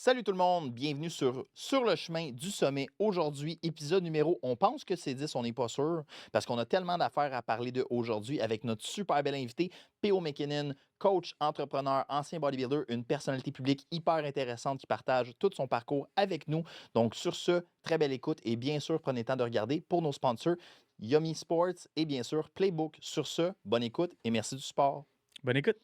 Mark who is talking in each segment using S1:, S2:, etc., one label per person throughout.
S1: Salut tout le monde, bienvenue sur le chemin du sommet. Aujourd'hui, épisode numéro, on pense que c'est 10, on n'est pas sûr, parce qu'on a tellement d'affaires à parler de aujourd'hui avec notre super bel invité, P.O. McKinnon, coach, entrepreneur, ancien bodybuilder, une personnalité publique hyper intéressante qui partage tout son parcours avec nous. Donc sur ce, très belle écoute et bien sûr, prenez le temps de regarder pour nos sponsors, Yummy Sports et bien sûr Playbook. Sur ce, bonne écoute et merci du support.
S2: Bonne écoute.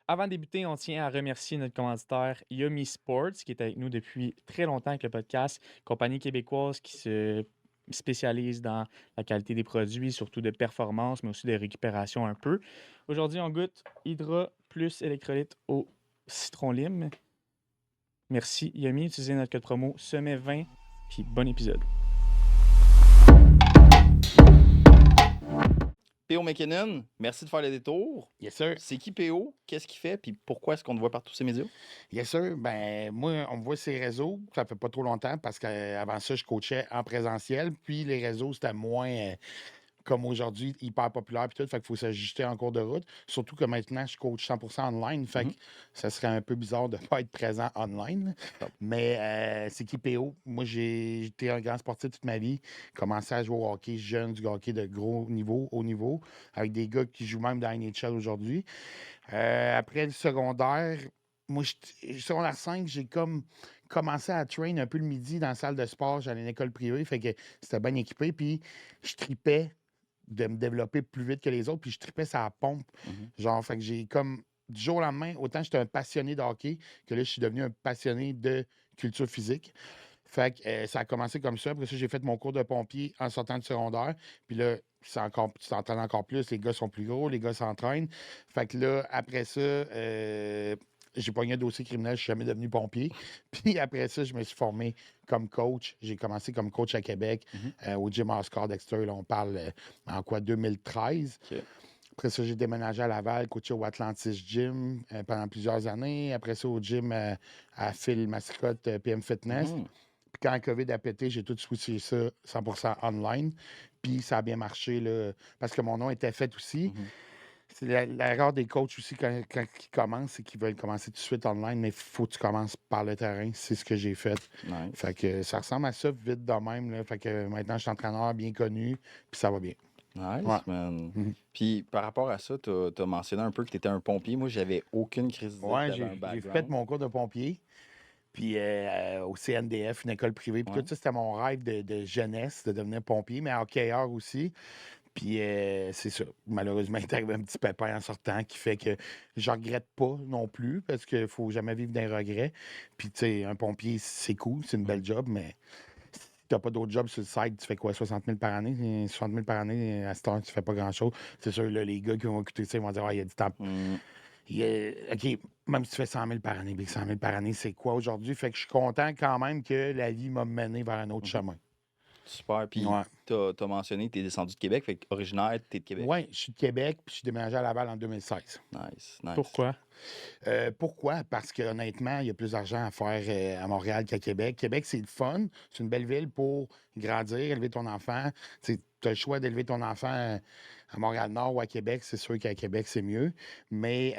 S2: Avant de débuter, on tient à remercier notre commanditaire Yummy Sports, qui est avec nous depuis très longtemps avec le podcast, compagnie québécoise qui se spécialise dans la qualité des produits, surtout de performance, mais aussi de récupération un peu. Aujourd'hui, on goûte Hydra plus électrolyte au citron lime. Merci Yummy, utilisez notre code promo SOMMET20, puis bon épisode.
S1: P.O. McKinnon, merci de faire le détour.
S3: Yes, sir.
S1: C'est qui P.O.? Qu'est-ce qu'il fait? Puis pourquoi est-ce qu'on te voit par tous ces médias?
S3: Yes, sir. Ben, moi, on me voit sur les réseaux. Ça fait pas trop longtemps parce qu'avant ça, je coachais en présentiel. Puis les réseaux, c'était moins comme aujourd'hui, hyper populaire. Puis tout. Fait qu'il faut s'ajuster en cours de route. Surtout que maintenant, je coach 100% online. Fait que ça serait un peu bizarre de ne pas être présent online.
S1: Top.
S3: Mais c'est qui PO? Moi, j'ai été un grand sportif toute ma vie. Commencé à jouer au hockey jeune, du hockey de gros niveau, haut niveau, avec des gars qui jouent même dans la NHL aujourd'hui. Après le secondaire, moi, secondaire 5, j'ai comme commencé à train un peu le midi dans la salle de sport. J'allais à une école privée, fait que c'était bien équipé. Puis je tripais de me développer plus vite que les autres. Puis je tripais sa pompe. Genre, fait que j'ai comme du jour au lendemain, autant j'étais un passionné de hockey que là, je suis devenu un passionné de culture physique. Fait que ça a commencé comme ça. Après ça, j'ai fait mon cours de pompier en sortant du secondaire. Puis là, tu t'entraînes encore plus. Les gars sont plus gros, les gars s'entraînent. Fait que là, après ça, j'ai pogné un dossier criminel, je suis jamais devenu pompier. Puis après ça, je me suis formé comme coach. J'ai commencé comme coach à Québec, au gym Oscar Dexter. Là, on parle en quoi, 2013.
S1: OK.
S3: Après ça, j'ai déménagé à Laval, coaché au Atlantis Gym pendant plusieurs années. Après ça, au gym à Phil Mascotte, PM Fitness. Puis quand la COVID a pété, j'ai tout switché ça 100% online. Puis ça a bien marché, là, parce que mon nom était fait aussi. C'est l'erreur des coachs aussi quand ils commencent, c'est qu'ils veulent commencer tout de suite online, mais il faut que tu commences par le terrain. C'est ce que j'ai fait.
S1: Nice.
S3: Fait que ça ressemble à ça vite de même. Là. Fait que maintenant, je suis entraîneur bien connu, puis ça va bien.
S1: Nice,
S3: Ouais.
S1: man.
S3: Mhm.
S1: Puis par rapport à ça, tu as mentionné un peu que tu étais un pompier. Moi, j'avais aucune crise d'idée que
S3: Ouais,
S1: tu avais un
S3: j'ai fait
S1: background.
S3: mon cours de pompier. Puis au CNDF, une école privée. Puis
S1: Ouais.
S3: tout ça, c'était mon rêve de jeunesse, de devenir pompier, mais hockeyeur aussi. Puis c'est ça. Malheureusement, il est arrivé un petit pépin en sortant qui fait que je regrette pas non plus parce qu'il faut jamais vivre d'un regret. Puis tu sais, un pompier, c'est cool, c'est une belle job, mais si t'as pas d'autres jobs sur le site, tu fais quoi, 60 000 par année? 60 000 par année, à cette heure, tu fais pas grand-chose. C'est sûr, là, les gars qui vont écouter ça, ils vont dire, ah, il y a du temps. OK, même si tu fais 100 000 par année, 100 000 par année, c'est quoi aujourd'hui? Fait que je suis content quand même que la vie m'a mené vers un autre chemin.
S1: Super. Puis
S3: Ouais.
S1: tu as mentionné que tu es descendu de Québec, fait que originaire, tu es de Québec.
S3: Ouais, je suis de Québec, puis je suis déménagé à Laval en 2016.
S1: Nice, nice.
S2: Pourquoi?
S3: Pourquoi? Parce qu'honnêtement, il y a plus d'argent à faire à Montréal qu'à Québec. Québec, c'est le fun. C'est une belle ville pour grandir, élever ton enfant. Tu as le choix d'élever ton enfant à Montréal-Nord ou à Québec. C'est sûr qu'à Québec, c'est mieux. Mais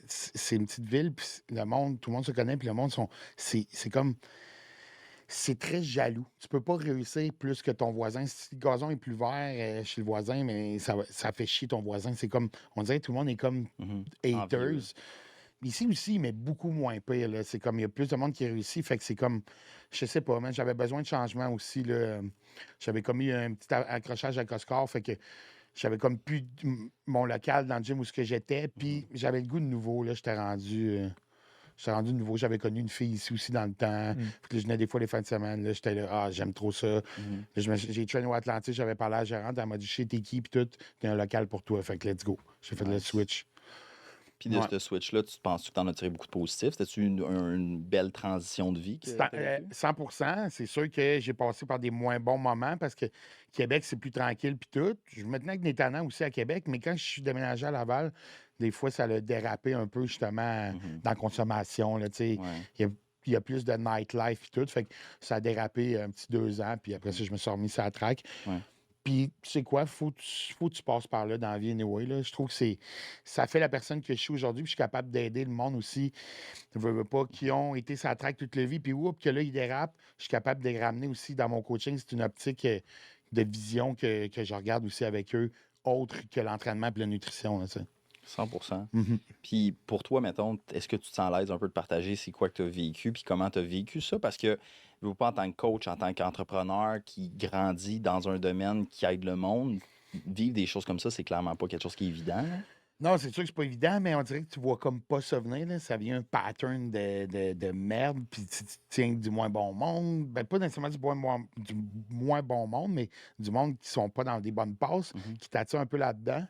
S3: c'est une petite ville, puis le monde, tout le monde se connaît, puis le monde, c'est comme... C'est très jaloux. Tu peux pas réussir plus que ton voisin. Si le gazon est plus vert chez le voisin, mais ça fait chier ton voisin. C'est comme, on dirait que tout le monde est comme
S1: Envieux.
S3: haters. Ici aussi, mais beaucoup moins pire. Là. C'est comme, il y a plus de monde qui réussit. Fait que c'est comme, je sais pas, man, j'avais besoin de changement aussi. Là. J'avais comme eu un petit accrochage à Coscar. Fait que j'avais comme plus mon local dans le gym où ce que j'étais. Puis j'avais le goût de nouveau. Là, j'étais rendu de nouveau. J'avais connu une fille ici aussi dans le temps. Puis là, je venais des fois les fins de semaine. Là, j'étais là, ah, j'aime trop ça. Là, j'ai traîné au Atlantique, j'avais parlé à la gérante. Elle m'a dit, chez t'es qui, puis tout. T'es un local pour toi. Fait que let's go. J'ai fait le
S1: Nice.
S3: switch.
S1: Puis de
S3: Ouais.
S1: ce switch-là, tu penses que tu en as tiré beaucoup de positifs? C'était-tu une belle transition de vie que t'as vécue?
S3: 100%. C'est sûr que j'ai passé par des moins bons moments parce que Québec, c'est plus tranquille puis tout. Je me tenais avec des tannants aussi à Québec, mais quand je suis déménagé à Laval, des fois, ça a dérapé un peu justement dans la consommation. Là, tu sais.
S1: Ouais.
S3: Il y a plus de nightlife et tout. Fait que ça a dérapé un petit 2 ans, puis après ça, je me suis remis sur la track.
S1: Ouais.
S3: Puis, tu sais quoi, faut que tu passes par là dans la vie, anyway, là. Je trouve que ça fait la personne que je suis aujourd'hui, puis je suis capable d'aider le monde aussi, veux pas, qui ont été sur la track toute leur vie, puis oups, que là, ils dérapent, je suis capable de les ramener aussi dans mon coaching. C'est une optique de vision que je regarde aussi avec eux, autre que l'entraînement et la nutrition, là, tu sais.
S1: 100%.
S3: Mhm.
S1: Puis pour toi, mettons, est-ce que tu te sens à l'aise un peu de partager c'est quoi que tu as vécu, puis comment tu as vécu ça? Parce que, je veux pas, en tant que coach, en tant qu'entrepreneur qui grandit dans un domaine qui aide le monde, vivre des choses comme ça, c'est clairement pas quelque chose qui est évident, là.
S3: Non, c'est sûr que c'est pas évident, mais on dirait que tu vois comme pas ça venir, là. Ça vient un pattern de merde, puis tu tiens du moins bon monde. Ben, pas nécessairement du moins bon monde, mais du monde qui sont pas dans des bonnes passes,
S1: Mhm.
S3: qui t'attirent un peu là-dedans.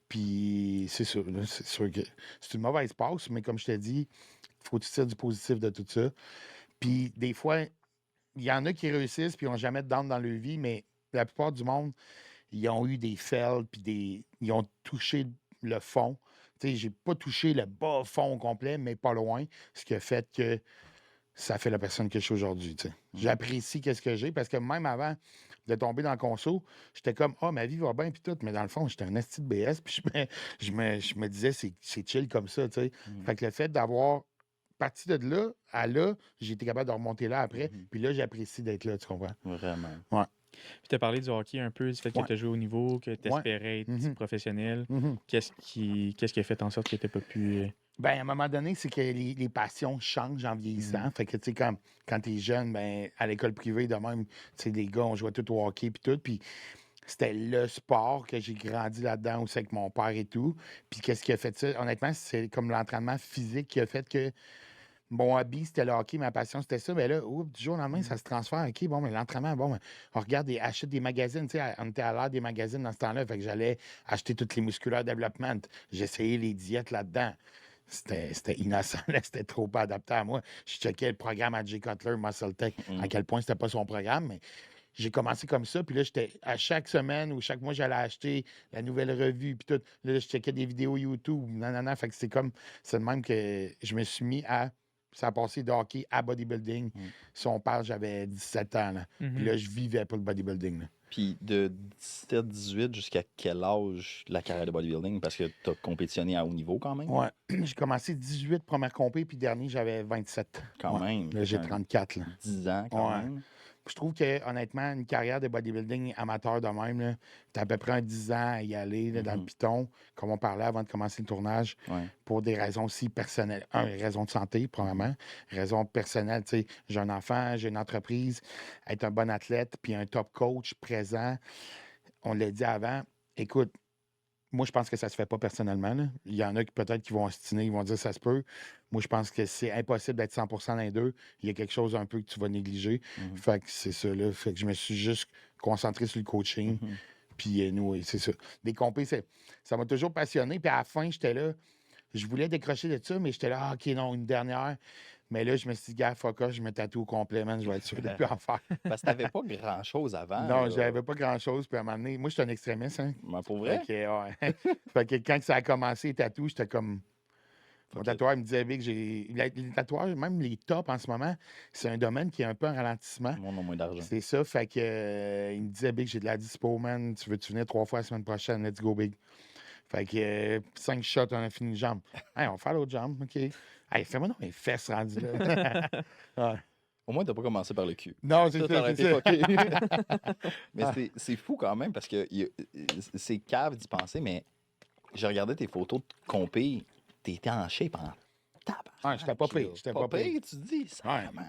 S3: Puis c'est sûr, là, c'est sûr que c'est une mauvaise passe, mais comme je t'ai dit, il faut que tu tires du positif de tout ça. Puis des fois, il y en a qui réussissent puis ils n'ont jamais de down dans leur vie, mais la plupart du monde, ils ont eu des fails puis ils ont touché le fond. Tu sais, j'ai pas touché le bas fond au complet, mais pas loin, ce qui a fait que ça fait la personne que je suis aujourd'hui, tu sais. J'apprécie qu'est-ce que j'ai parce que même avant de tomber dans le conso, j'étais comme ah ma vie va bien puis tout, mais dans le fond, j'étais un esti de BS puis je me disais c'est chill comme ça, tu sais.
S1: Mhm.
S3: Fait que le fait d'avoir parti de là à là, j'ai été capable de remonter là après,
S1: Mhm.
S3: puis là j'apprécie d'être là, tu comprends?
S1: Vraiment.
S2: Puis tu as parlé du hockey un peu, du fait que
S3: Ouais.
S2: tu as joué au niveau, que tu
S3: Ouais.
S2: espérais être
S3: Mhm.
S2: professionnel.
S3: Mhm.
S2: Qu'est-ce qui a fait en sorte que tu pas pu.
S3: Ben, à un moment donné, c'est que les passions changent en vieillissant.
S1: Mhm.
S3: Fait que, tu sais, quand t'es jeune, ben, à l'école privée, de même, tu sais, les gars, on jouait tout au hockey puis tout. Puis c'était le sport que j'ai grandi là-dedans aussi avec mon père et tout. Puis qu'est-ce qui a fait ça? Honnêtement, c'est comme l'entraînement physique qui a fait que mon hobby, c'était le hockey, ma passion, c'était ça. Mais là, oups, du jour au lendemain, ça se transfère. OK, bon, mais l'entraînement, bon, ben, on regarde et achète des magazines. Tu sais, on était à l'ère des magazines dans ce temps-là. Fait que j'allais acheter toutes les musculaires development. J'essayais les diètes là-dedans. C'était innocent, là, c'était trop pas adapté à moi. Je checkais le programme à Jay Cutler, Muscle Tech, à quel point c'était pas son programme, mais j'ai commencé comme ça. Puis là, j'étais à chaque semaine ou chaque mois, j'allais acheter la nouvelle revue, puis tout. Là, je checkais des vidéos YouTube, nanana. Fait que c'est de même que je me suis mis à. Ça a passé de hockey à bodybuilding. Si on parle, j'avais 17 ans, là. Puis là, je vivais pour le bodybuilding, là.
S1: Puis de 17-18 jusqu'à quel âge la carrière de bodybuilding? Parce que tu as compétitionné à haut niveau quand même.
S3: Ouais. J'ai commencé 18 première compé, puis dernier, j'avais 27.
S1: Quand
S3: Ouais.
S1: même.
S3: Là, j'ai
S1: Fait qu'un
S3: 34, là.
S1: 10 ans quand
S3: Ouais.
S1: même.
S3: Je trouve que, honnêtement, une carrière de bodybuilding amateur de même, tu as à peu près un 10 ans à y aller là, dans le piton, comme on parlait avant de commencer le tournage,
S1: Ouais.
S3: pour des raisons aussi personnelles. Raison de santé, premièrement. Raison personnelle, tu sais, j'ai un enfant, j'ai une entreprise, être un bon athlète, puis un top coach présent. On l'a dit avant. Écoute, moi, je pense que ça se fait pas personnellement, là. Il y en a qui peut-être qui vont ostiner, ils vont dire ça se peut. Moi, je pense que c'est impossible d'être 100% dans les deux. Il y a quelque chose un peu que tu vas négliger. Fait que c'est ça, là. Fait que je me suis juste concentré sur le coaching. Puis nous, c'est ça. Des compés, ça m'a toujours passionné. Puis à la fin, j'étais là. Je voulais décrocher de ça, mais j'étais là, ah, OK, non, une dernière. Mais là, je me suis dit, gars, fuck off, je me tatoue au complet, man, je vais être sûr de ne plus en faire.
S1: Parce que t'avais pas grand-chose avant.
S3: Non,
S1: là.
S3: j'avais pas grand-chose. Puis à un moment donné, moi, je suis un extrémiste, hein.
S1: Mais pour
S3: Fait
S1: vrai?
S3: que, ouais. Fait que quand ça a commencé, les tatous, j'étais comme. Mon
S1: Ok.
S3: tatoueur me disait, Big, les tatouages, même les tops en ce moment, c'est un domaine qui est un peu en ralentissement.
S1: Moi, on a moins d'argent.
S3: C'est ça. Fait que, il me disait, Big, j'ai de la dispo, man. Tu veux-tu venir 3 fois la semaine prochaine? Let's go, Big. Fait que 5 shots, on a fini une jambe. Hey, on va faire l'autre jambe, OK. Hey, fais-moi donc mes fesses rendues là. Ouais.
S1: Au moins, t'as pas commencé par le cul.
S3: Non, c'est
S1: Ça
S3: ça,
S1: aurait
S3: c'est
S1: été
S3: ça.
S1: fucké. Mais
S3: Ah.
S1: c'est fou quand même parce que c'est cave d'y penser, mais j'ai regardé tes photos de compé. T'étais en shape en tabarnak.
S3: Ouais, j'étais pas pire,
S1: là.
S3: j'étais pas pire.
S1: Tu te dis, sacrément.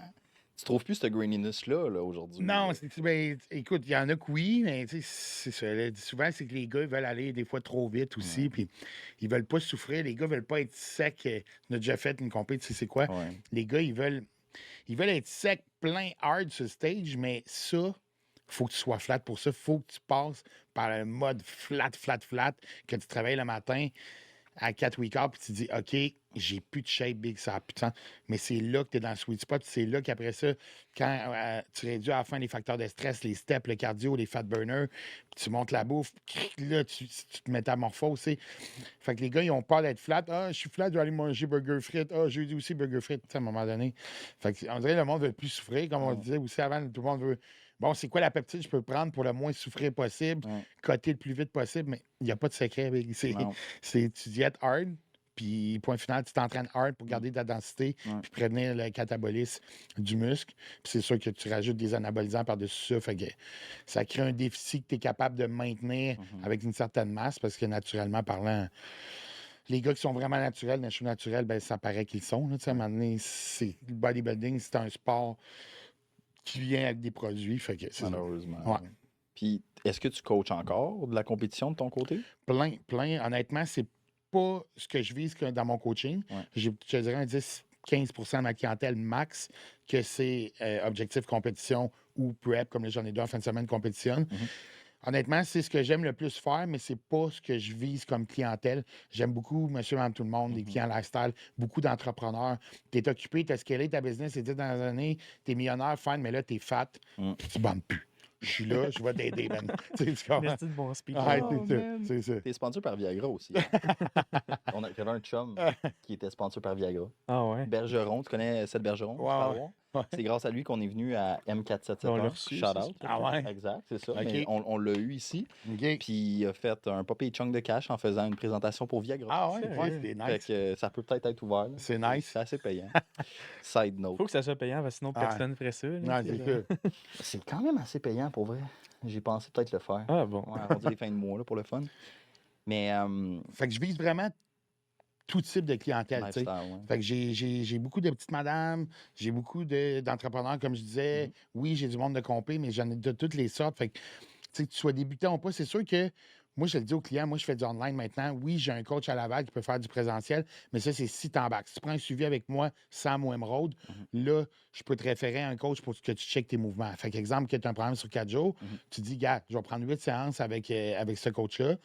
S1: Tu trouves plus ce graininess-là là, aujourd'hui.
S3: Non,
S1: là.
S3: ben, écoute, il y en a que oui, mais tu sais, c'est ça. Là, souvent, c'est que les gars, ils veulent aller des fois trop vite aussi, puis ils veulent pas souffrir. Les gars veulent pas être secs. On a déjà fait une compétition, tu sais c'est quoi?
S1: Ouais.
S3: Les gars, ils veulent être secs, plein hard sur stage, mais ça, faut que tu sois flat pour ça. Faut que tu passes par le mode flat, que tu travailles le matin à 4 week puis tu dis, OK, j'ai plus de shape, Big, ça a plus de sens. Mais c'est là que tu es dans le sweet spot. C'est là qu'après ça, quand tu réduis à la fin les facteurs de stress, les steps, le cardio, les fat burners, puis tu montes la bouffe, là, tu te métamorphoses. Tu sais. Fait que les gars, ils ont peur d'être flat. Ah, je suis flat, je vais aller manger burger frites. Ah, jeudi aussi burger frites, tu sais, à un moment donné. Fait que, on dirait que le monde veut plus souffrir, comme on disait aussi avant, tout le monde bon, c'est quoi la peptide que je peux prendre pour le moins souffrir possible,
S1: Ouais.
S3: coter le plus vite possible, mais il n'y a pas de secret. Big.
S1: Non.
S3: Tu diètes hard, puis point final, tu t'entraînes hard pour garder de la densité,
S1: Ouais.
S3: puis prévenir le catabolisme du muscle. Puis c'est sûr que tu rajoutes des anabolisants par-dessus ça, fait que ça crée un déficit que tu es capable de maintenir avec une certaine masse, parce que naturellement parlant, les gars qui sont vraiment naturels, des choses naturelles, ben ça paraît qu'ils sont. Là, tu sais, à un moment donné, le bodybuilding, c'est un sport qui vient avec des produits. Fait que c'est ça.
S1: Malheureusement.
S3: Ouais.
S1: Puis, est-ce que tu coaches encore de la compétition de ton côté?
S3: Plein. Honnêtement, c'est pas ce que je vise dans mon coaching.
S1: Ouais.
S3: Je te dirais un 10-15 de ma clientèle max que c'est objectif compétition ou prep, comme les journées 2 en fin de semaine compétitionnent. Honnêtement, c'est ce que j'aime le plus faire, mais c'est pas ce que je vise comme clientèle. J'aime beaucoup monsieur, madame, tout le monde, des clients lifestyle, beaucoup d'entrepreneurs. Tu es occupé, tu as scalé ta business, c'est 10 dans les années, tu es millionnaire, fine, mais là, tu es fat, puis tu bandes plus. Je suis là, je vais t'aider, man. Tu sais, tu comprends?
S2: Mais c'est de bon speech.
S3: Ouais,
S2: Oh,
S3: c'est ça,
S2: man.
S3: c'est ça.
S1: T'es sponsor par Viagra aussi. J'avais un chum qui était sponsor par Viagra.
S2: Ah ouais.
S1: Bergeron, tu connais Seth Bergeron? du
S3: Ouais,
S1: Parois?
S3: ouais.
S1: C'est grâce à lui qu'on est venu à
S2: On l'a
S1: M4771.
S2: reçu,
S1: Shout
S2: ça,
S1: out.
S2: ce
S3: Ah ouais?
S1: Exact, c'est ça.
S3: OK.
S1: Mais on l'a eu ici.
S3: OK.
S1: Puis il a fait un papier chunk de cash en faisant une présentation pour Viagra.
S3: Ah ouais,
S2: Sérieux?
S3: ouais, c'est
S1: Fait
S3: nice.
S1: que ça peut peut-être être ouvert. là.
S3: C'est nice.
S1: C'est assez payant. Side note.
S2: Faut que ça soit payant, parce que sinon
S3: Ouais.
S2: personne ne ferait ça. là,
S3: Non,
S2: tu sais,
S3: c'est
S2: là.
S3: ça.
S1: C'est quand même assez payant pour vrai. J'ai pensé peut-être le faire.
S2: Ah bon.
S1: Ouais, arrondir les fins de mois là, pour le fun. Mais
S3: Fait que je vise vraiment tout type de clientèle, tu sais.
S1: lifestyle, ouais.
S3: Fait que j'ai beaucoup de petites madames, j'ai beaucoup d'entrepreneurs, comme je disais. Oui, j'ai du monde de compé, mais j'en ai de toutes les sortes. Fait que, tu sais, que tu sois débutant ou pas, c'est sûr que moi, je le dis aux clients, moi, je fais du online maintenant. Oui, j'ai un coach à Laval qui peut faire du présentiel, mais ça, c'est si t'embarques. Si tu prends un suivi avec moi, Sam ou Emerald, là, je peux te référer à un coach pour que tu checkes tes mouvements. Fait qu'exemple, que tu as un programme sur 4 jours, tu dis, gars, je vais prendre 8 séances avec ce coach-là,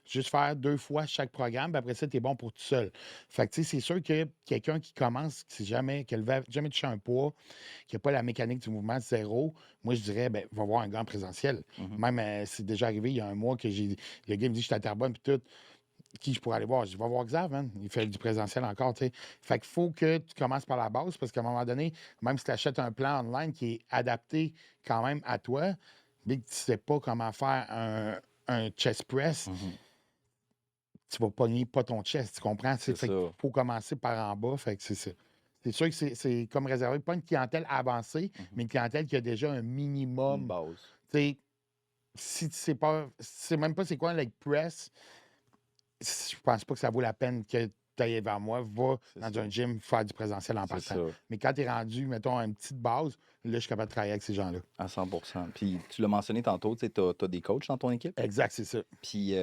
S3: juste faire 2 fois chaque programme, puis après ça, tu es bon pour tout seul. Fait que, tu sais, c'est sûr que quelqu'un qui commence, qui n'a jamais touché un poids, qui n'a pas la mécanique du mouvement zéro, moi, je dirais, ben, va voir un gars en présentiel. Même, c'est déjà arrivé il y a un mois que le gars me dit, je suis à Terrebonne, puis tout. Qui je pourrais aller voir? Je dis, va voir Xav, man. Il fait du présentiel encore, tu sais. Fait qu'il faut que tu commences par la base, parce qu'à un moment donné, même si tu achètes un plan online qui est adapté quand même à toi, mais que tu sais pas comment faire un chest press, tu vas pogner pas ton chest, tu comprends?
S1: C'est
S3: Fait
S1: ça.
S3: qu'il faut commencer par en bas, fait que c'est ça. C'est sûr que c'est comme réservé, pas une clientèle avancée, mais une clientèle qui a déjà un
S1: Une
S3: minimum.
S1: base.
S3: Tu sais, si tu sais pas, si tu sais même pas c'est quoi un leg press, je pense pas que ça vaut la peine que tu ailles vers moi. Va
S1: C'est
S3: dans
S1: ça.
S3: un gym faire du présentiel en
S1: C'est
S3: partant.
S1: ça.
S3: Mais quand tu es rendu, mettons, à une petite base, là, je suis capable de travailler avec ces gens-là.
S1: À 100%. Puis tu l'as mentionné tantôt, tu as des coachs dans ton équipe.
S3: Exact, c'est ça.
S1: Puis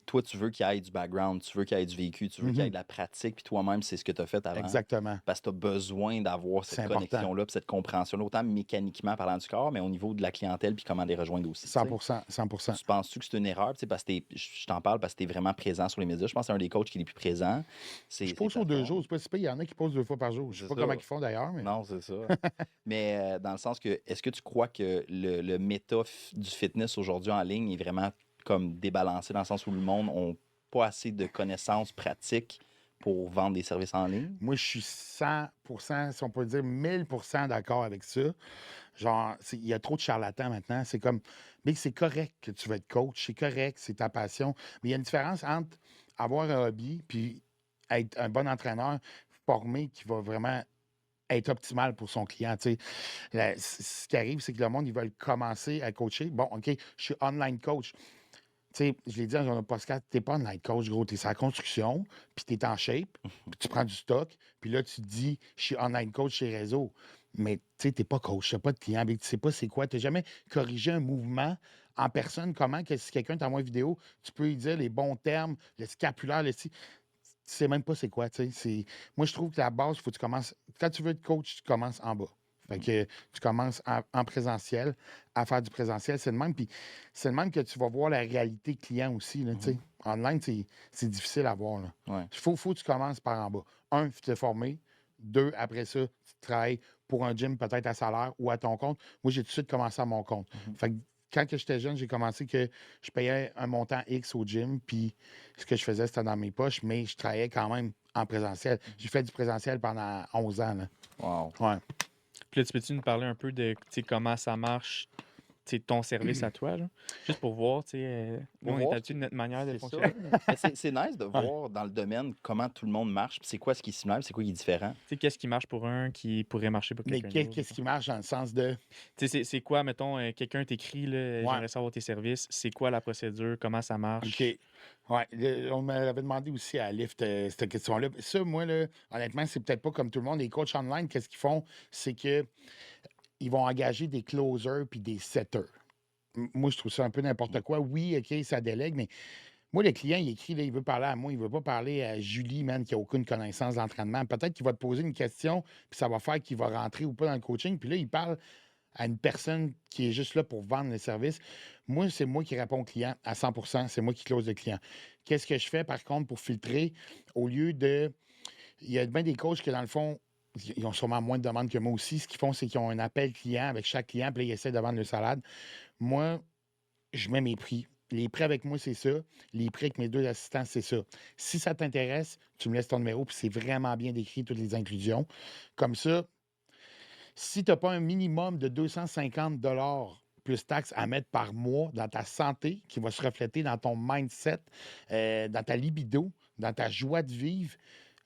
S1: toi, tu veux qu'il y ait du background, tu veux qu'il y ait du vécu, tu veux qu'il y ait de la pratique, puis toi-même, c'est ce que tu as fait avant.
S3: Exactement.
S1: Parce que tu as besoin d'avoir
S3: C'est
S1: cette
S3: important.
S1: connexion-là, puis cette compréhension-là, autant mécaniquement parlant du corps, mais au niveau de la clientèle, puis comment les rejoindre aussi. tu sais.
S3: 100%. 100%.
S1: Tu penses-tu que c'est une erreur? Tu sais, parce que je t'en parle parce que tu es vraiment présent sur les médias. Je pense que c'est un des coachs qui est le plus présent.
S3: Je pose aux 2 jours. C'est pas si pire. Il y en a qui posent 2 fois par jour. Je sais
S1: C'est
S3: pas
S1: ça.
S3: comment ils font d'ailleurs, mais.
S1: Non, c'est ça. Mais dans le sens que, est-ce que tu crois que le méta du fitness aujourd'hui en ligne est vraiment comme débalancé dans le sens où le monde n'a pas assez de connaissances pratiques pour vendre des services en ligne?
S3: Moi, je suis 100%, si on peut dire 1000% d'accord avec ça. Genre, il y a trop de charlatans maintenant. C'est comme, mais c'est correct que tu veux être coach, c'est correct, c'est ta passion. Mais il y a une différence entre avoir un hobby puis être un bon entraîneur formé qui va vraiment être optimal pour son client. Tu sais. Ce qui arrive, c'est que le monde, ils veulent commencer à coacher. Bon, OK, je suis online coach. Tu sais, je l'ai dit dans un podcast, t'es pas online coach, gros. T'es sur la construction, puis t'es en shape, puis tu prends du stock, puis là, tu te dis, je suis online coach chez Réseau. Mais tu sais, t'es pas coach, t'as pas de client, mais tu sais pas c'est quoi. T'as jamais corrigé un mouvement en personne. Comment que si quelqu'un t'envoie une vidéo, tu peux lui dire les bons termes, le scapulaire, tu sais même pas c'est quoi, tu sais. Moi, je trouve que la base, il faut que tu commences. Quand tu veux être coach, tu commences en bas. Fait que tu commences en présentiel, à faire du présentiel. C'est le même. Puis c'est le même que tu vas voir la réalité client aussi. Là, tu sais. Online, c'est difficile à voir. Là.
S1: Ouais.
S3: Faut que tu commences par en bas. 1, te former. 2, après ça, tu travailles pour un gym peut-être à salaire ou à ton compte. Moi, j'ai tout de suite commencé à mon compte. Fait que quand que j'étais jeune, j'ai commencé que je payais un montant X au gym, puis ce que je faisais, c'était dans mes poches, mais je travaillais quand même en présentiel. J'ai fait du présentiel pendant 11 ans. Là.
S1: Wow.
S3: Ouais.
S2: Puis là, tu peux-tu nous parler un peu de tu sais, comment ça marche, ton service à toi, là. Juste pour voir, nous, on est
S1: voir
S2: habitués de notre manière de
S1: C'est ça.
S2: fonctionner.
S1: Mais c'est nice de
S3: Ouais.
S1: voir dans le domaine comment tout le monde marche, puis c'est quoi ce qui est similaire, puis c'est quoi qui est différent.
S2: Qu'est-ce qui marche pour un qui pourrait marcher pour
S3: Mais
S2: quelqu'un d'autre?
S3: qu'est-ce qui marche dans le sens de.
S2: C'est quoi, mettons, quelqu'un t'écrit, là,
S3: Ouais.
S2: j'aimerais savoir tes services, c'est quoi la procédure, comment ça marche?
S3: OK. Ouais, on m'avait demandé aussi à Lyft cette question-là. Ça, moi, là, honnêtement, c'est peut-être pas comme tout le monde. Les coachs online, qu'est-ce qu'ils font? C'est que ils vont engager des closers puis des setters. Moi, je trouve ça un peu n'importe quoi. Oui, OK, ça délègue, mais moi, le client, il écrit, là, il veut parler à moi, il veut pas parler à Julie, man, qui a aucune connaissance d'entraînement. Peut-être qu'il va te poser une question, puis ça va faire qu'il va rentrer ou pas dans le coaching. Puis là, il parle à une personne qui est juste là pour vendre le service. Moi, c'est moi qui réponds au client à 100 c'est moi qui close le client. Qu'est-ce que je fais, par contre, pour filtrer, au lieu de... Il y a bien des coachs qui, dans le fond, ils ont sûrement moins de demandes que moi aussi. Ce qu'ils font, c'est qu'ils ont un appel client avec chaque client, puis là, ils essaient de vendre le salade. Moi, je mets mes prix. Les prix avec moi, c'est ça. Les prix avec mes 2 assistants, c'est ça. Si ça t'intéresse, tu me laisses ton numéro, puis c'est vraiment bien décrit, toutes les inclusions. Comme ça, si tu n'as pas un minimum de 250 plus taxes à mettre par mois dans ta santé, qui va se refléter dans ton mindset, dans ta libido, dans ta joie de vivre,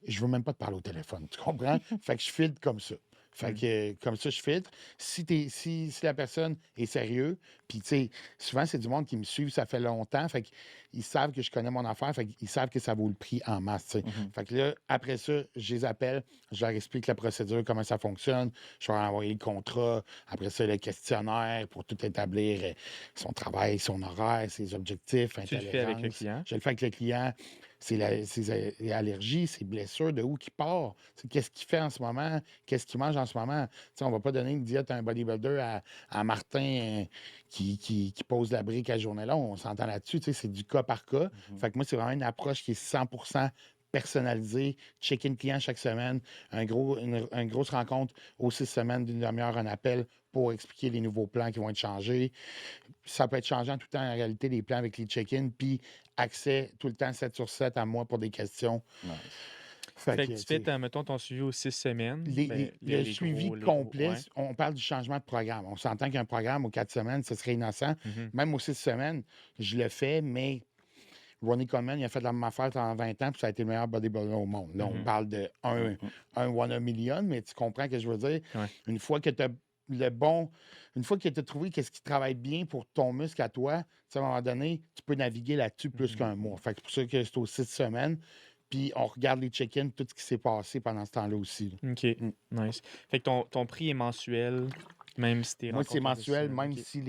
S3: je veux même pas te parler au téléphone, tu comprends? Fait que je filtre comme ça. Fait que comme ça, je filtre. Si la personne est sérieux, puis tu sais, souvent, c'est du monde qui me suit, ça fait longtemps, fait qu'ils savent que je connais mon affaire, fait qu'ils savent que ça vaut le prix en masse, tu sais. Fait que là, après ça, je les appelle, je leur explique la procédure, comment ça fonctionne, je vais leur envoyer le contrat, après ça, le questionnaire pour tout établir, son travail, son horaire, ses objectifs,
S2: Tu le fais avec le
S3: intolérance.
S2: client.
S3: Je le fais avec le client. Ses allergies, ses blessures, de où qu'il part, qu'est-ce qu'il fait en ce moment, qu'est-ce qu'il mange en ce moment. On ne va pas donner une diète à un bodybuilder à Martin qui pose la brique à journée longue. On s'entend là-dessus, c'est du cas par cas. Fait que moi, c'est vraiment une approche qui est 100% personnalisée. Check-in client chaque semaine, une grosse rencontre aux 6 semaines d'une demi-heure, un appel pour expliquer les nouveaux plans qui vont être changés. Ça peut être changeant tout le temps, en réalité, les plans avec les check-in, puis accès tout le temps 7 sur 7 à moi pour des questions.
S1: Nice.
S2: Fait que tu
S3: tu sais,
S2: fais, mettons, ton suivi aux 6 semaines.
S3: le suivi complet,
S2: ouais.
S3: on parle du changement de programme. On s'entend qu'un programme aux 4 semaines, ce serait innocent. Même aux 6 semaines, je le fais, mais Ronnie Coleman, il a fait la même affaire pendant 20 ans, puis ça a été le meilleur bodybuilder au monde. Là, on parle de un 1 million, mais tu comprends ce que je veux dire?
S2: Ouais.
S3: Une fois que tu as une fois que tu as trouvé qu'est-ce qui travaille bien pour ton muscle à toi, tu sais, à un moment donné, tu peux naviguer là-dessus plus qu'un mois. Fait que c'est pour ça que c'est aux 6 semaines. Puis on regarde les check-ins, tout ce qui s'est passé pendant ce temps-là aussi. Là.
S2: OK, nice. Fait que ton prix est mensuel, même si t'es
S3: Moi, c'est
S2: rencontres en 6
S3: mensuel,
S2: semaines.
S3: même
S2: OK.
S3: si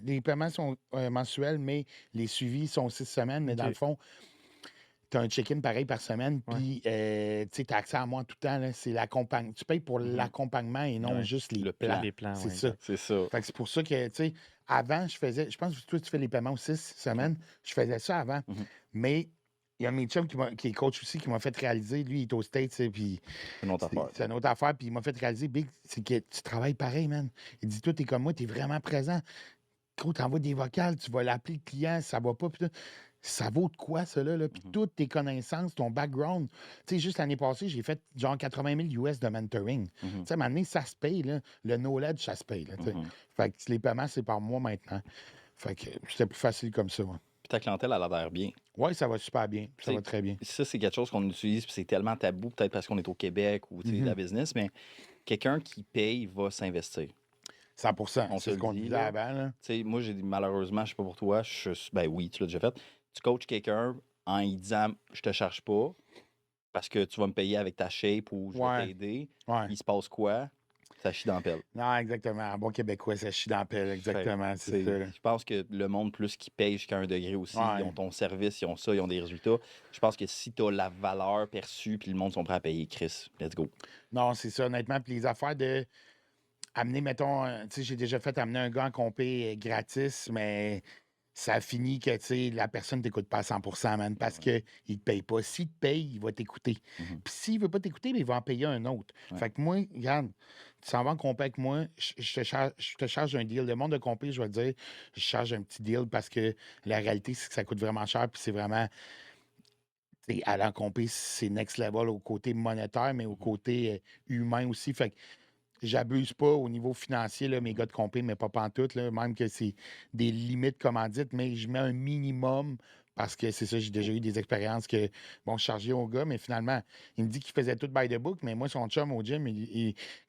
S3: les paiements sont mensuels, mais les suivis sont 6 semaines. Mais dans
S2: OK.
S3: le fond, tu as un check-in pareil par semaine,
S2: Ouais.
S3: puis tu as accès à moi tout le temps. Là, c'est l'accompagnement. Tu payes pour l'accompagnement et non
S1: Ouais,
S3: juste les
S1: le
S3: plans.
S1: plan.
S2: Les plans,
S3: C'est
S2: ouais,
S3: ça.
S2: exact.
S1: C'est ça.
S3: Fait que c'est pour ça que, tu sais, avant, je pense que toi, tu fais les paiements aux 6 semaines. Je faisais ça avant. Mais il y a un de mes chums qui est coach aussi qui m'a fait réaliser, lui, il est au States, tu sais, puis
S1: C'est une autre affaire.
S3: c'est une autre affaire, puis il m'a fait réaliser, Big, c'est que tu travailles pareil, man. Il dit, toi, t'es comme moi, t'es vraiment présent. Gros, t'envoies des vocales, tu vas l'appeler le client, ça va pas, puis ça vaut de quoi, ça, là? Puis toutes tes connaissances, ton background. Tu sais, juste l'année passée, j'ai fait genre 80 000 US de mentoring. Tu sais, à un moment donné, ça se paye, là. Le knowledge, ça se paye, là, tu sais. Fait que les paiements, c'est par mois maintenant. Fait que c'était plus facile comme ça, ouais.
S1: Puis ta clientèle, elle a l'air bien.
S3: Oui, ça va super bien. Ça
S1: T'sais,
S3: va très bien.
S1: Ça, c'est quelque chose qu'on utilise, puis c'est tellement tabou, peut-être parce qu'on est au Québec ou la business, mais quelqu'un qui paye va s'investir.
S3: 100
S1: On se
S3: c'est
S1: le
S3: ce qu'on
S1: dit,
S3: disait
S1: là.
S3: avant. Là.
S1: Moi, j'ai dit, malheureusement, je sais pas pour toi, ben oui, tu l'as déjà fait. Tu coaches quelqu'un en lui disant, je te charge pas parce que tu vas me payer avec ta shape ou je vais t'aider.
S3: Ouais.
S1: Il se passe quoi? Ça chie dans la pelle.
S3: Non, exactement. En bon québécois, ça chie dans la pelle. Exactement. C'est ça. Là.
S1: Je pense que le monde, plus qui paye jusqu'à un degré aussi,
S3: Ouais.
S1: ils ont ton service, ils ont ça, ils ont des résultats. Je pense que si tu as la valeur perçue puis le monde sont prêts à payer, Chris, let's go.
S3: Non, c'est ça, honnêtement. Puis les affaires de amener, mettons, tu sais, j'ai déjà fait amener un gars en compé gratis, mais ça finit que, tu sais, la personne ne t'écoute pas à 100 man, parce qu'il ne te paye pas. S'il te paye, il va t'écouter. Puis s'il ne veut pas t'écouter, il va en payer un autre. Fait que moi, regarde, tu s'en vas en compé avec moi, je te charge un deal. Le monde de compé, je vais te dire, je charge un petit deal parce que la réalité, c'est que ça coûte vraiment cher, puis c'est vraiment... aller en compé, c'est next level au côté monétaire, mais au côté humain aussi. Fait que j'abuse pas au niveau financier, là, mes gars de compé, mais pas pantoute, là, même que c'est des limites commandites, mais je mets un minimum parce que c'est ça, j'ai déjà eu des expériences que, bon, je chargeais au gars, mais finalement, il me dit qu'il faisait tout by the book, mais moi, son chum au gym,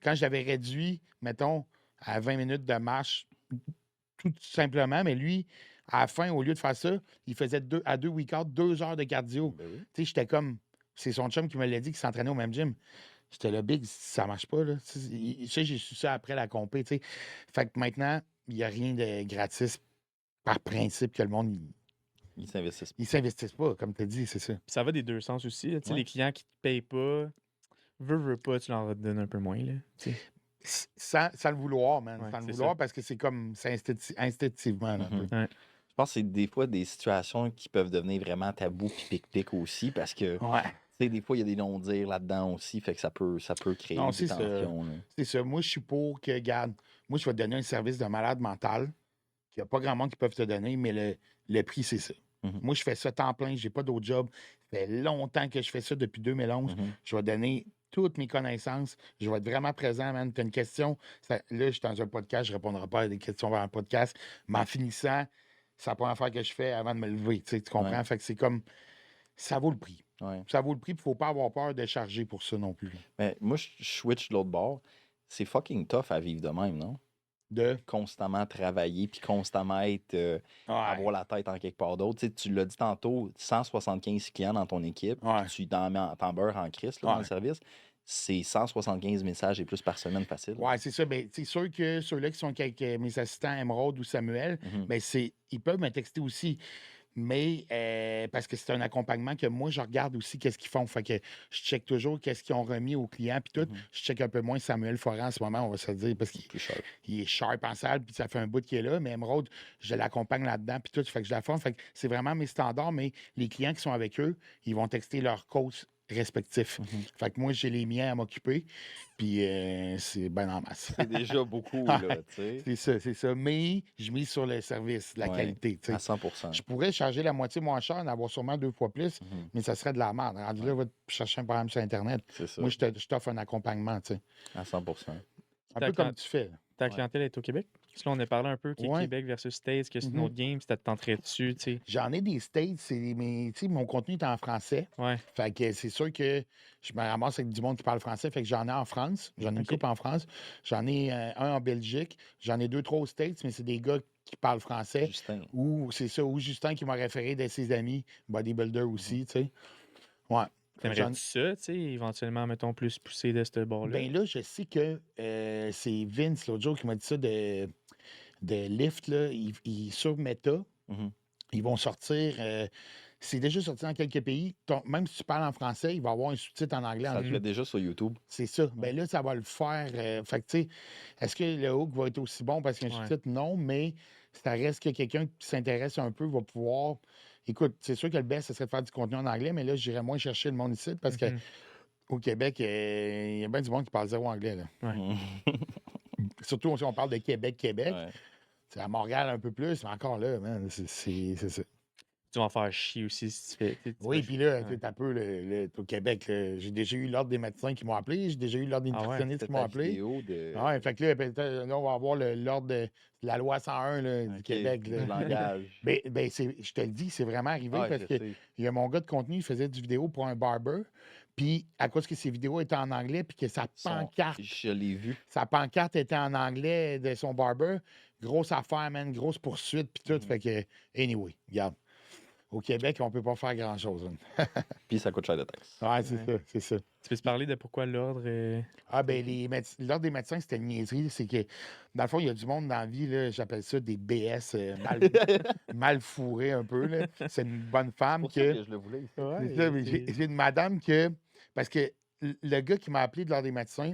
S3: quand je l'avais réduit, mettons, à 20 minutes de marche, tout simplement, mais lui, à la fin, au lieu de faire ça, il faisait à 2 week-ends, 2 heures de cardio.
S1: Ben oui.
S3: Tu sais, j'étais comme, c'est son chum qui me l'a dit qu'il s'entraînait au même gym. J'étais là, Big, ça marche pas, là. Tu sais, j'ai su ça après la compé, tu sais. Fait que maintenant, il n'y a rien de gratis par principe que le monde,
S1: Ils s'investissent.
S3: ils s'investissent pas, comme tu as dit, c'est ça.
S2: Puis ça va des deux sens aussi. Là. Tu sais,
S1: Ouais.
S2: les clients qui te payent pas, veux pas, tu leur donnes un peu moins. Là, tu sais.
S3: Sans le vouloir, man.
S2: Ouais,
S3: Sans le
S2: c'est
S3: vouloir,
S2: ça.
S3: parce que c'est comme, c'est instinctivement, là, un
S1: Mhm.
S3: peu.
S2: Ouais.
S1: Je pense que c'est des fois des situations qui peuvent devenir vraiment tabou puis pic-pic aussi parce que, tu
S3: Ouais.
S1: sais, des fois, il y a des non-dires là-dedans aussi, fait que ça peut créer
S3: Non,
S1: des
S3: c'est ça.
S1: tensions. Là.
S3: C'est ça. Moi, je suis pour que, regarde, moi, je vais te donner un service de malade mental qu'il n'y a pas grand monde qui peuvent te donner, mais le prix, c'est ça.
S1: Mhm.
S3: Moi, je fais ça temps plein, j'ai pas d'autre job. Ça fait longtemps que je fais ça depuis 2011.
S1: Mhm.
S3: Je vais donner toutes mes connaissances. Je vais être vraiment présent, man. Tu as une question. Là, je suis dans un podcast, je ne répondrai pas à des questions vers un podcast. Mais en finissant, c'est la première fois que je fais avant de me lever. Tu comprends?
S1: Ouais.
S3: Fait que c'est comme. Ça vaut le prix.
S1: Ouais.
S3: Ça vaut le prix, il ne faut pas avoir peur de charger pour ça non plus.
S1: Mais moi, je switch de l'autre bord. C'est fucking tough à vivre de même, non?
S3: De.
S1: Constamment travailler puis constamment être avoir la tête en quelque part d'autre. Tu sais, tu l'as dit tantôt, 175 clients dans ton équipe, puis
S3: Ouais.
S1: tu t'en beurres en crise là, dans le
S3: Ouais.
S1: service. C'est 175 messages et plus par semaine facile.
S3: Ouais, c'est ça. Ben, c'est sûr que ceux-là qui sont avec mes assistants Emerald ou Samuel,
S1: Mhm.
S3: ben, ils peuvent me texter aussi. Mais parce que c'est un accompagnement que moi, je regarde aussi qu'est-ce qu'ils font. Fait que je check toujours qu'est-ce qu'ils ont remis aux clients puis tout.
S1: Mhm.
S3: Je check un peu moins Samuel Forand en ce moment, on va se le dire, parce qu'il
S1: Plus cher.
S3: il est sharp en salle, puis ça fait un bout qu'il est là. Mais Emerald, je l'accompagne là-dedans, puis tout. Fait que je la forme. Fait que c'est vraiment mes standards, mais les clients qui sont avec eux, ils vont texter leurs coachs respectifs.
S1: Mhm.
S3: Fait que moi, j'ai les miens à m'occuper, puis c'est ben en masse.
S1: C'est déjà beaucoup, là, tu sais.
S3: C'est ça, c'est ça. Mais je mise sur le service, la
S1: Ouais,
S3: qualité, tu sais.
S1: à 100%.
S3: Je pourrais charger la moitié moins cher, en avoir sûrement 2 fois plus,
S1: Mhm.
S3: mais ça serait de la merde. Rendu là, va te chercher un programme sur Internet.
S1: C'est ça,
S3: Moi, je t'offre un accompagnement, tu sais.
S1: à 100%.
S3: Un
S2: Ta
S3: peu comme
S2: client-
S3: tu fais. là.
S2: Ta
S1: Ouais.
S2: clientèle est au Québec? Parce que là, on a parlé un peu
S3: Ouais.
S2: Québec versus States, que c'est une
S3: Mhm.
S2: autre game, c'était de t'entrer dessus, tu sais.
S3: J'en ai des States, mais tu sais, mon contenu est en français.
S2: Ouais.
S3: Fait que c'est sûr que je me ramasse avec du monde qui parle français. Fait que j'en ai en France. J'en ai une
S2: OK.
S3: couple en France. J'en ai un en Belgique. J'en ai 2, 3 aux States, mais c'est des gars qui parlent français.
S1: Justin.
S3: Ou c'est ça, ou Justin qui m'a référé de ses amis, bodybuilder aussi, tu sais. Ouais. Fait que
S2: T'aimerais-tu ça, tu sais, éventuellement, mettons, plus poussé de ce bord-là?
S3: ben là, je sais que c'est Vince, l'autre jour, qui m'a dit ça de Lyft, là. Sur Meta,
S1: Mhm.
S3: ils vont sortir. C'est déjà sorti dans quelques pays. Même si tu parles en français, il va y avoir un sous-titre en anglais.
S1: Ça
S3: en
S1: le
S3: dessous.
S1: fait déjà sur YouTube.
S3: C'est ça. Ben là, ça va le faire. Fait que, tu sais, est-ce que le hook va être aussi bon parce qu'il y a un
S2: Ouais.
S3: sous-titre? Non, mais ça reste que quelqu'un qui s'intéresse un peu va pouvoir. Écoute, c'est sûr que le best, ce serait de faire du contenu en anglais, mais là, j'irais moins chercher le monde ici parce
S2: Mhm.
S3: qu'au Québec, il y a bien du monde qui parle zéro anglais. Là.
S2: Ouais.
S1: Mhm.
S3: Surtout si on parle de Québec.
S1: Ouais.
S3: C'est à Montréal un peu plus, mais encore là, man, c'est ça.
S2: Tu vas en faire chier aussi si tu fais. Tu
S3: Oui,
S2: fais-
S3: puis là,
S2: ouais.
S3: tu un peu au Québec, là, j'ai déjà eu l'ordre des médecins qui m'ont appelé, j'ai déjà eu l'ordre des
S2: Ah ouais?
S3: nutritionnistes
S1: C'est
S3: qui m'ont
S1: ta
S3: appelé.
S1: vidéo de...
S3: Ah ouais, fait que là, peut-être, là, on va avoir l'ordre de la loi 101 là, du
S1: Ok,
S3: Québec.
S1: du
S3: Là.
S1: langage.
S3: Ben, je te le dis, c'est vraiment arrivé
S1: Ah,
S3: parce
S1: je
S3: que
S1: sais.
S3: il y a mon gars de contenu, il faisait du vidéo pour un barber, puis à cause que ses vidéos étaient en anglais, puis que
S1: Je l'ai vu.
S3: sa pancarte était en anglais de son barber, grosse affaire, man, grosse poursuite, puis tout.
S1: Mhm.
S3: Fait que, anyway, regarde. Au Québec, on peut pas faire grand-chose. Hein.
S1: Puis ça coûte cher de taxes.
S3: Ouais, c'est
S2: Ouais.
S3: ça, c'est ça.
S2: Tu peux te parler de pourquoi l'ordre est...
S3: Ah, ben, l'ordre des médecins, c'était une niaiserie. C'est que, dans le fond, il y a du monde dans la vie, là, j'appelle ça des BS mal fourrés un peu. Là. C'est une bonne
S1: C'est
S3: femme
S1: pour ça
S3: que.
S1: que je le voulais ici.
S2: Ouais,
S3: C'est ça, mais j'ai une madame que. Parce que le gars qui m'a appelé de l'ordre des médecins,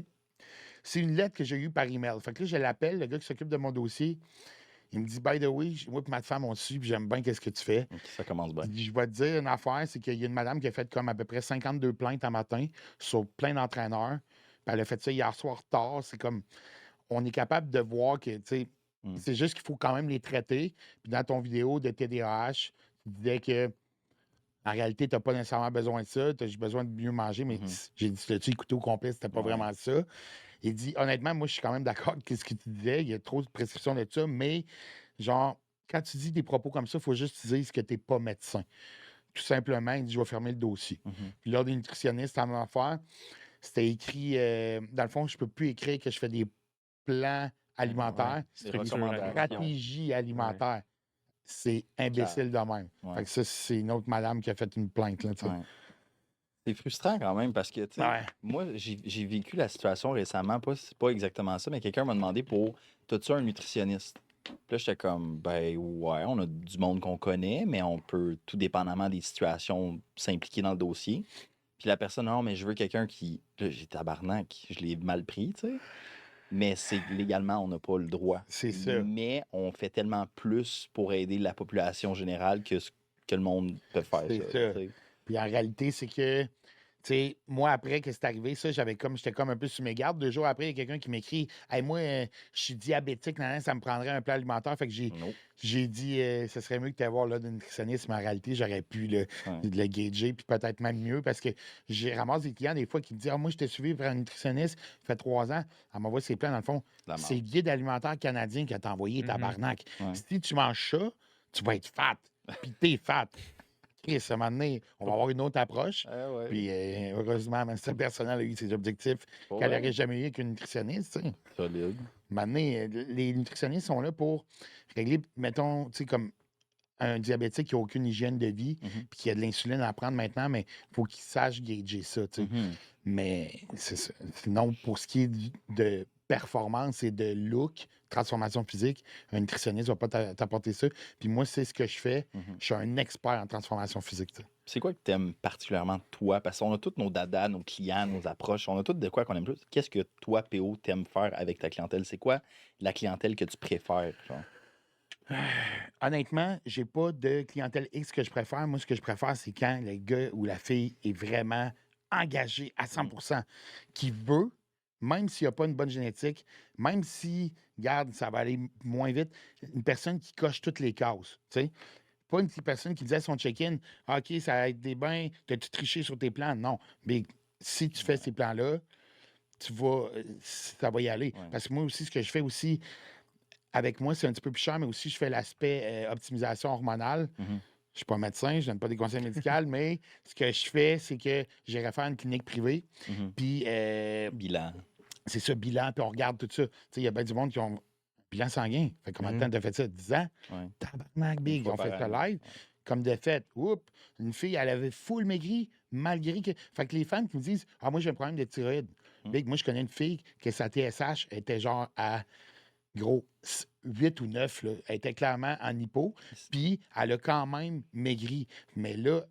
S3: c'est une lettre que j'ai eue par email. Fait que là, je l'appelle, le gars qui s'occupe de mon dossier. Il me dit, by the way, moi et ma femme, on te suit, puis j'aime bien qu'est-ce que tu fais.
S1: Ok, ça commence bien.
S3: Il dit, je vais te dire une affaire, c'est qu'il y a une madame qui a fait comme à peu près 52 plaintes un matin sur plein d'entraîneurs. Puis elle a fait ça hier soir tard. C'est comme, on est capable de voir que, tu sais,
S1: Mm.
S3: c'est juste qu'il faut quand même les traiter. Puis dans ton vidéo de TDAH, tu disais que, en réalité, tu n'as pas nécessairement besoin de ça. Tu as juste besoin de mieux manger. Mais
S1: Mhm.
S3: j'ai dit, tu l'as-tu écouté au complet? C'était pas
S1: Ouais.
S3: vraiment ça. Il dit, honnêtement, moi, je suis quand même d'accord avec ce que tu disais. Il y a trop de prescriptions de ça, mais genre, quand tu dis des propos comme ça, il faut juste dire que tu n'es pas médecin. Tout simplement, il dit, je vais fermer le dossier.
S1: Mhm.
S3: Puis l'ordre des nutritionnistes, en même affaire, c'était écrit, dans le fond, je ne peux plus écrire que je fais des plans alimentaires,
S1: Des
S2: Structure
S1: recommandations.
S3: stratégie alimentaire. C'est imbécile de même.
S1: Ouais.
S3: Fait que ça, c'est une autre madame qui a fait une plainte. Là, tu sais.
S1: Ouais. C'est frustrant quand même parce que, tu sais,
S3: Ouais.
S1: moi, j'ai vécu la situation récemment, c'est pas exactement ça, mais quelqu'un m'a demandé pour t'as-tu un nutritionniste? Puis là, j'étais comme, ben ouais, on a du monde qu'on connaît, mais on peut, tout dépendamment des situations, s'impliquer dans le dossier. Puis la personne, non, mais je veux quelqu'un qui. Là, j'ai tabarnak, je l'ai mal pris, tu sais. Mais c'est légalement, on n'a pas le droit.
S3: C'est ça.
S1: Mais on fait tellement plus pour aider la population générale que le monde peut faire
S3: C'est
S1: ça.
S3: ça.
S1: tu sais.
S3: Puis en réalité, c'est que, tu sais, moi, après que c'est arrivé, ça, j'étais comme un peu sur mes gardes. 2 jours après, il y a quelqu'un qui m'écrit, hey, moi, je suis diabétique, ça me prendrait un plan alimentaire. Fait que
S1: Non.
S3: j'ai dit, ce serait mieux que tu voir là, de nutritionniste, mais en réalité, j'aurais pu
S1: Ouais.
S3: le gager, puis peut-être même mieux, parce que j'ai ramassé des clients des fois qui me disent, ah, moi, je t'ai suivi par un nutritionniste, ça fait 3 ans. Elle m'envoie ses plans, dans le fond.
S1: La
S3: C'est le
S1: marde.
S3: guide alimentaire canadien qui a envoyé, tabarnak.
S1: Ouais.
S3: Si tu manges ça, tu vas être fat, puis t'es fat. Chris, à un moment donné, on va avoir une autre approche.
S1: Ah ouais.
S3: Puis heureusement, même cette personne a eu ses objectifs
S1: Pour
S3: qu'elle
S1: vrai?
S3: n'aurait jamais eu avec une nutritionniste. Tu sais.
S1: Solide.
S3: À un moment donné, les nutritionnistes sont là pour régler, mettons, tu sais, comme un diabétique qui n'a aucune hygiène de vie,
S1: Mhm.
S3: puis qui a de l'insuline à prendre maintenant, mais il faut qu'il sache gager ça. Tu sais.
S1: Mhm.
S3: Mais c'est ça. Sinon, pour ce qui est de performance et de look, transformation physique, un nutritionniste ne va pas t'apporter ça. Puis moi, c'est ce que je fais.
S1: Mhm.
S3: Je suis un expert en transformation physique. Tu sais.
S1: C'est quoi que t'aimes particulièrement toi? Parce qu'on a tous nos dadas, nos clients, nos approches. On a tous de quoi qu'on aime plus. Qu'est-ce que toi, PO, t'aimes faire avec ta clientèle? C'est quoi la clientèle que tu préfères? Genre?
S3: Honnêtement, j'ai pas de clientèle X que je préfère. Moi, ce que je préfère, c'est quand le gars ou la fille est vraiment engagé à 100 qui veut, même s'il n'y a pas une bonne génétique, même si, regarde, ça va aller moins vite, une personne qui coche toutes les cases, tu sais. Pas une petite personne qui disait à son check-in, ah, OK, ça va être des bains, t'as-tu triché sur tes plans? Non. Mais si tu fais ces plans-là, ça va y aller.
S1: Ouais.
S3: Parce que moi aussi, ce que je fais aussi, avec moi, c'est un petit peu plus cher, mais aussi, je fais l'aspect optimisation hormonale.
S1: Mhm.
S3: Je ne suis pas médecin, je donne pas des conseils médicaux, mais ce que je fais, c'est que j'irai faire une clinique privée.
S1: Mhm.
S3: Puis,
S1: Bilan.
S3: c'est ça, bilan, puis on regarde tout ça. Tu sais, il y a bien du monde qui ont un bilan sanguin. Fait combien de temps t'as fait ça? 10 ans?
S1: Ouais.
S3: Tabarnak, big.
S1: fois
S3: On fait
S1: par
S3: ça
S1: année.
S3: live. Comme de fait, oups, une fille, elle avait full maigri, malgré que. Fait que les femmes qui me disent, ah, moi, j'ai un problème de thyroïde. Big, moi, je connais une fille que sa TSH était genre à gros 8 ou 9, là. Elle était clairement en hypo, puis elle a quand même maigri. Mais là,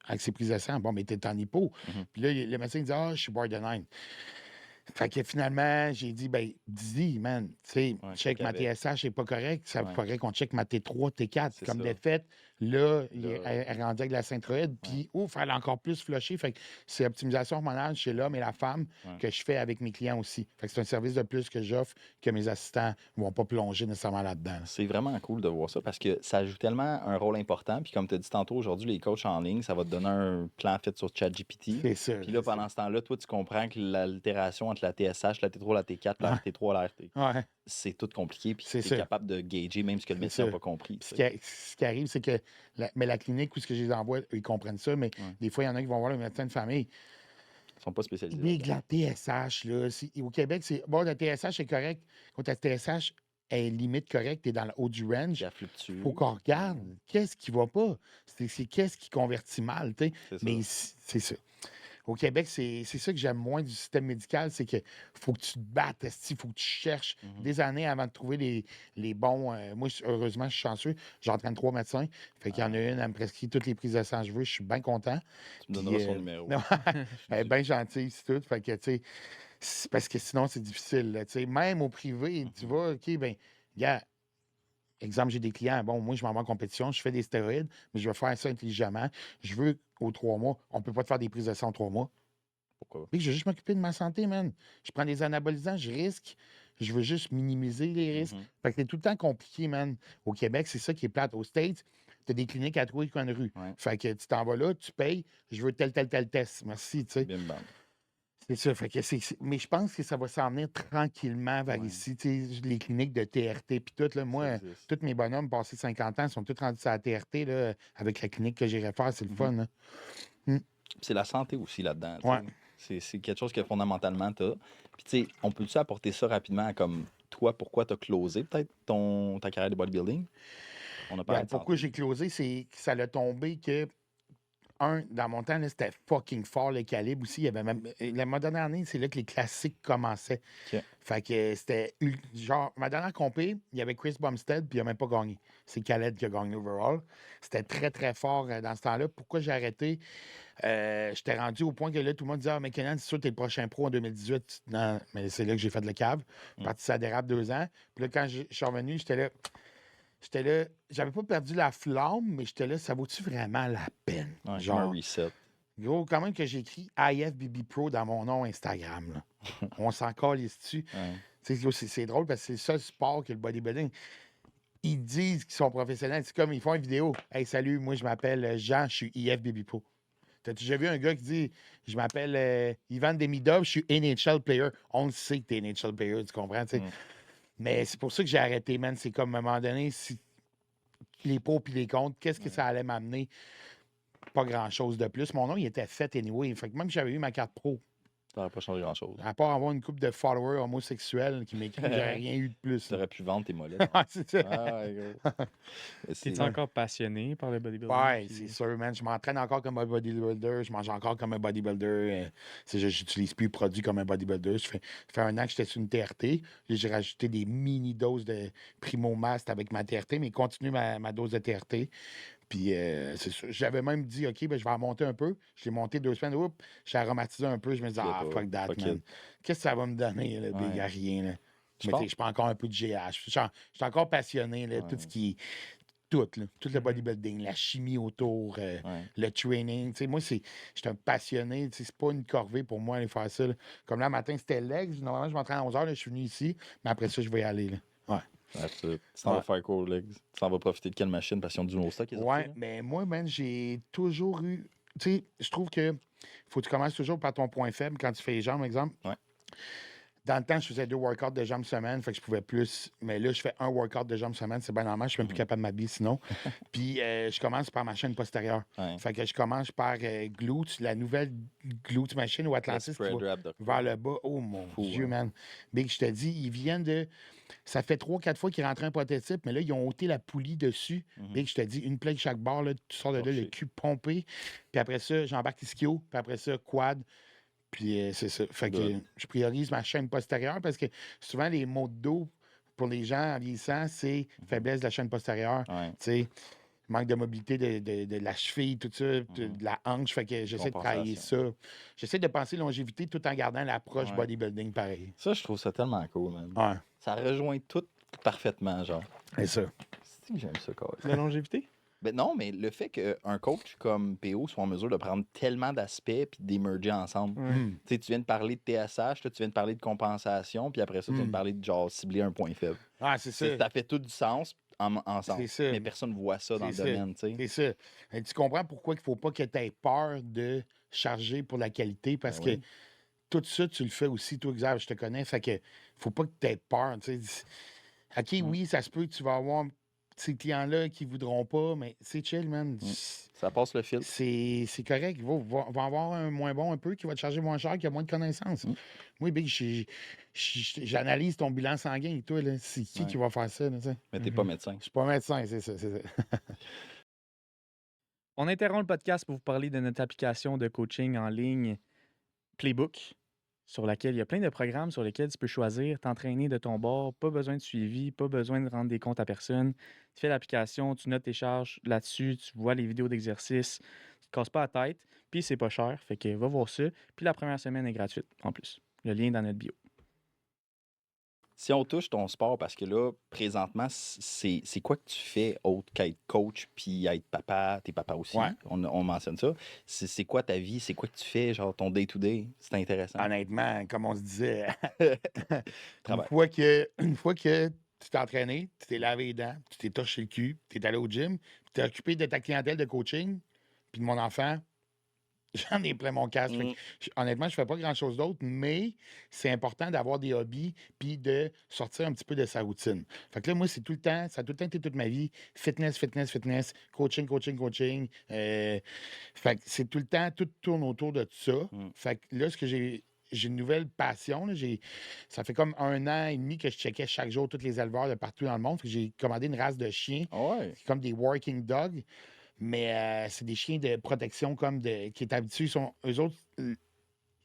S3: avec ses prises de sang, bon, mais t'es en hypo.
S1: Mhm.
S3: Puis là, le médecin dit, ah, je suis borderline. Fait que finalement, j'ai dit, ben, dis, man, tu sais,
S1: Ouais,
S3: check
S1: check
S3: ma
S1: avec.
S3: TSH, c'est pas correct. Ça
S1: Ouais.
S3: faudrait qu'on check ma T3, T4.
S1: C'est
S3: Comme
S1: ça.
S3: de fait, là,
S1: Là.
S3: elle est rendue avec la synthroïde, puis ouf, elle a encore plus flushé. Fait que c'est optimisation hormonale chez l'homme et la femme
S1: Ouais.
S3: que je fais avec mes clients aussi. Fait que c'est un service de plus que j'offre que mes assistants ne vont pas plonger nécessairement là-dedans.
S1: C'est vraiment cool de voir ça parce que ça joue tellement un rôle important. Puis comme tu as dit tantôt, aujourd'hui, les coachs en ligne, ça va te donner un plan fait sur ChatGPT.
S3: C'est ça.
S1: Puis là, pendant ce temps-là, toi, tu comprends que l'altération entre la TSH, la T3, la T4, la RT3, la RT,
S3: Ouais.
S1: c'est tout compliqué. Puis tu
S3: C'est
S1: es
S3: ça.
S1: capable de gager même ce que le
S3: C'est
S1: médecin n'a
S3: ça.
S1: pas compris.
S3: Puis
S1: tu sais.
S3: ce qui arrive, c'est que la clinique où ce que je les envoie, eux, ils comprennent ça, mais
S1: Ouais.
S3: des fois, il y en a qui vont voir le médecin de famille.
S1: Ils sont pas spécialisés.
S3: Mais
S1: là-dedans.
S3: la TSH, là, au Québec, c'est. Bon, la TSH est correcte. Quand ta TSH est limite correcte, tu es dans le haut du range.
S1: Puis elle fluctue.
S3: Il faut qu'on regarde qu'est-ce qui va pas. C'est qu'est-ce qui convertit mal, tu sais.
S1: C'est ça.
S3: Mais c'est ça. Au Québec, c'est ça que j'aime moins du système médical, c'est que faut que tu te battes, il faut que tu cherches des années avant de trouver les bons. Moi, heureusement, je suis chanceux. J'entraîne 3 médecins. Fait qu'il y en a une, elle me prescrit toutes les prises de sang que je veux. Je suis bien content.
S1: Tu me donneras
S3: Puis,
S1: son numéro.
S3: elle est bien gentille, c'est tout. Fait que, tu sais, c'est parce que sinon, c'est difficile. Là, tu sais. Même au privé, tu vas, OK, ben, gars, exemple, j'ai des clients, bon, moi, je m'en vais en compétition, je fais des stéroïdes, mais je veux faire ça intelligemment. Je veux, aux 3 mois, on ne peut pas te faire des prises de sang en 3 mois.
S1: Pourquoi?
S3: Oui, je veux juste m'occuper de ma santé, man. Je prends des anabolisants, je risque. Je veux juste minimiser les risques. Fait que c'est tout le temps compliqué, man. Au Québec, c'est ça qui est plate. Aux States, tu as des cliniques à trouver coin de rue.
S1: Ouais.
S3: Fait que tu t'en vas là, tu payes, je veux tel test. Merci, tu sais.
S1: Bim bam.
S3: C'est ça. Fait que mais je pense que ça va s'en venir tranquillement vers
S1: Ouais.
S3: ici. Tu sais, les cliniques de TRT puis tout. Là,
S1: Ça
S3: moi,
S1: existe.
S3: tous mes bonhommes passés 50 ans sont tous rendus sur la TRT là, avec la clinique que j'irai faire. C'est le
S1: Mhm.
S3: fun. Là.
S1: C'est la santé aussi là-dedans. tu
S3: Ouais.
S1: sais. C'est quelque chose que fondamentalement, tu as. Puis, tu sais, on peut-tu apporter ça rapidement à comme toi, pourquoi tu as closé peut-être ta carrière de bodybuilding? On a parlé
S3: Regarde,
S1: de
S3: pourquoi
S1: santé.
S3: j'ai closé, c'est que ça l'a tombé que, dans mon temps, là, c'était fucking fort le calibre aussi. Il y avait même. Ma dernière année, c'est là que les classiques commençaient.
S1: OK.
S3: Fait que c'était. Genre, ma dernière compé, il y avait Chris Bumstead, puis il n'a même pas gagné. C'est Khaled qui a gagné overall. C'était très, très fort dans ce temps-là. Pourquoi j'ai arrêté? J'étais rendu au point que là, tout le monde disait Ah, mais Kenan, c'est sûr, t'es le prochain pro en 2018. Non, mais c'est là que j'ai fait le cave. Parti ça dérape 2 ans. Puis là, quand je suis revenu, j'étais là. J'avais pas perdu la flamme, mais j'étais là, ça vaut-tu vraiment la peine?
S1: Ouais, comme un
S3: Genre,
S1: reset.
S3: gros, quand même que j'ai écrit IFBB Pro dans mon nom Instagram. Là. On s'en calisse dessus.
S1: Ouais.
S3: Tu sais, c'est drôle parce que c'est le seul sport que le bodybuilding. Ils disent qu'ils sont professionnels. C'est comme ils font une vidéo. Hey, salut, moi je m'appelle Jean, je suis IFBB Pro. T'as-tu déjà vu un gars qui dit Je m'appelle Ivan Demidov, je suis NHL player. On le sait que t'es NHL player, tu comprends? tu sais. Mais c'est pour ça que j'ai arrêté, man. C'est comme à un moment donné, si les pots puis les comptes, qu'est-ce que ça allait m'amener? Pas grand-chose de plus. Mon nom, il était fait anyway. Fait que même si j'avais eu ma carte pro,
S1: Ça n'aurait pas changé grand-chose.
S3: à part avoir une couple de followers homosexuels qui m'écrivent, j'aurais rien eu de plus.
S1: Tu
S3: là.
S1: aurais pu vendre tes mollets.
S3: Ouais, c'est ça.
S1: Ah, ouais, gros. Mais c'est-
S2: T'es-tu encore passionné par le bodybuilding?
S3: Ouais,
S2: puis-
S3: c'est sûr, man. Je m'entraîne encore comme un bodybuilder. Je mange encore comme un bodybuilder. J'utilise plus le produit comme un bodybuilder. Ça fait 1 an que j'étais sur une TRT. J'ai rajouté des mini-doses de Primo Mast avec ma TRT, mais continue ma dose de TRT. Puis, c'est sûr. J'avais même dit, OK, ben, je vais en monter un peu. Je l'ai monté 2 semaines. Oups, j'ai aromatisé un peu. Je me dis,
S1: Fuck
S3: fuck that,
S1: fuck
S3: man.
S1: it.
S3: Qu'est-ce que ça va me donner, là, big?
S1: Ouais.
S3: À rien, là.
S1: Je
S3: Mais tu
S1: pense-
S3: sais, je prends encore un peu de GH. Je suis encore passionné, là, tout ce qui. Tout, là. Tout le bodybuilding, la chimie autour,
S1: Ouais.
S3: le training. Tu sais, moi, je suis un passionné. Tu sais, c'est pas une corvée pour moi aller faire ça. Là. Comme là, matin, c'était legs. Normalement, je m'entraîne à 11h. Je suis venu ici. Mais après ça, je vais y aller. Là. Ouais.
S1: That's it. Tu t'en vas faire quoi, legs? Tu t'en vas profiter de quelle machine? Parce qu'ils ont du nouveau stock.
S3: Ouais, mais moi, man, j'ai toujours eu. Tu sais, je trouve que faut que tu commences toujours par ton point faible quand tu fais les jambes, exemple.
S1: Ouais.
S3: Dans le temps, je faisais 2 workouts de jambes semaine, fait que je pouvais plus. Mais là, je fais 1 workout de jambes semaine, c'est bien normal, je suis même plus capable de m'habiller sinon. Puis je commence par ma chaîne postérieure.
S1: Ouais.
S3: Fait que je commence par glute, la nouvelle glute machine ou Atlantis qui va
S1: Spreader abdominal.
S3: vers le bas. Oh mon
S1: Fou,
S3: Dieu,
S1: hein.
S3: man. Big, je te dis, ils viennent de. Ça fait 3-4 fois qu'ils rentrent un prototype, mais là, ils ont ôté la poulie dessus. Big, je te dis, une plaque chaque barre, là, tu sors de là, le
S1: Torché.
S3: cul pompé. Puis après ça, j'embarque ischio. Puis après ça, quad. Puis c'est ça. Fait que
S1: Good.
S3: je priorise ma chaîne postérieure parce que souvent, les maux de dos pour les gens en vieillissant, c'est faiblesse de la chaîne postérieure.
S1: Ouais.
S3: Tu sais, manque de mobilité de la cheville, tout ça, de la hanche. Fait que j'essaie de travailler ça. J'essaie de penser longévité tout en gardant l'approche
S1: Ouais.
S3: bodybuilding pareil.
S1: Ça, je trouve ça tellement cool, man.
S3: Ouais,
S1: Ça rejoint tout parfaitement, genre.
S3: c'est ça.
S1: C'est que j'aime ça, quoi.
S2: La longévité?
S1: Ben non, mais le fait qu'un coach comme PO soit en mesure de prendre tellement d'aspects puis d'émerger ensemble.
S2: Ouais.
S3: Mm.
S1: Tu sais, tu viens de parler de TSH, là, tu viens de parler de compensation, puis après ça, tu viens de
S3: Mm.
S1: parler de genre cibler un point faible.
S3: Ah, c'est ça.
S1: Ça fait tout du sens ensemble.
S3: C'est ça.
S1: Mais personne ne voit ça dans le
S3: C'est ça.
S1: domaine, tu sais.
S3: C'est ça. Et tu comprends pourquoi il ne faut pas que tu aies peur de charger pour la qualité parce
S1: Ben
S3: que
S1: oui.
S3: tout ça, tu le fais aussi, toi, Xavier, je te connais. Fait que faut pas que tu aies peur. Tu sais. OK, oui, ça se peut que tu vas avoir ces clients-là qui voudront pas, mais c'est chill, man.
S1: Ça passe le fil.
S3: C'est correct. Il va avoir un moins bon un peu qui va te charger moins cher, qui a moins de connaissances. Moi, Big, j'analyse ton bilan sanguin et toi, là. C'est qui va faire ça? Là, tu sais?
S1: Mais t'es pas médecin.
S3: Je suis pas médecin, c'est ça.
S2: On interrompt le podcast pour vous parler de notre application de coaching en ligne Playbook, sur laquelle il y a plein de programmes sur lesquels tu peux choisir, t'entraîner de ton bord, pas besoin de suivi, pas besoin de rendre des comptes à personne. Tu fais l'application, tu notes tes charges là-dessus, tu vois les vidéos d'exercice, tu te casses pas la tête, puis c'est pas cher, fait que va voir ça. Puis la première semaine est gratuite en plus. Le lien est dans notre bio.
S1: Si on touche ton sport, parce que là, présentement, c'est quoi que tu fais autre qu'être coach puis être papa, t'es papa aussi,
S3: Ouais.
S1: on mentionne ça. C'est quoi ta vie, c'est quoi que tu fais, genre ton day-to-day? C'est intéressant.
S3: Honnêtement, comme on se disait, une
S1: Travail.
S3: fois que tu t'es entraîné, tu t'es lavé les dents, tu t'es torché le cul, tu es allé au gym, tu t'es occupé de ta clientèle de coaching, puis de mon enfant, J'en ai plein mon casque. Fait que
S1: Mm.
S3: honnêtement, je fais pas grand-chose d'autre, mais c'est important d'avoir des hobbies puis de sortir un petit peu de sa routine. Fait que là, moi, c'est tout le temps, ça a tout le temps été toute ma vie. Fitness, fitness, fitness, coaching, coaching, coaching. Fait que c'est tout le temps, tout tourne autour de ça.
S1: Mm.
S3: Fait que là, ce que j'ai une nouvelle passion. Là. Ça fait comme 1 an et demi que je checkais chaque jour tous les éleveurs de partout dans le monde. Fait que j'ai commandé une race de chiens,
S1: Ah ouais.
S3: c'est comme des working dogs. Mais c'est des chiens de protection qui est habitué. Eux autres,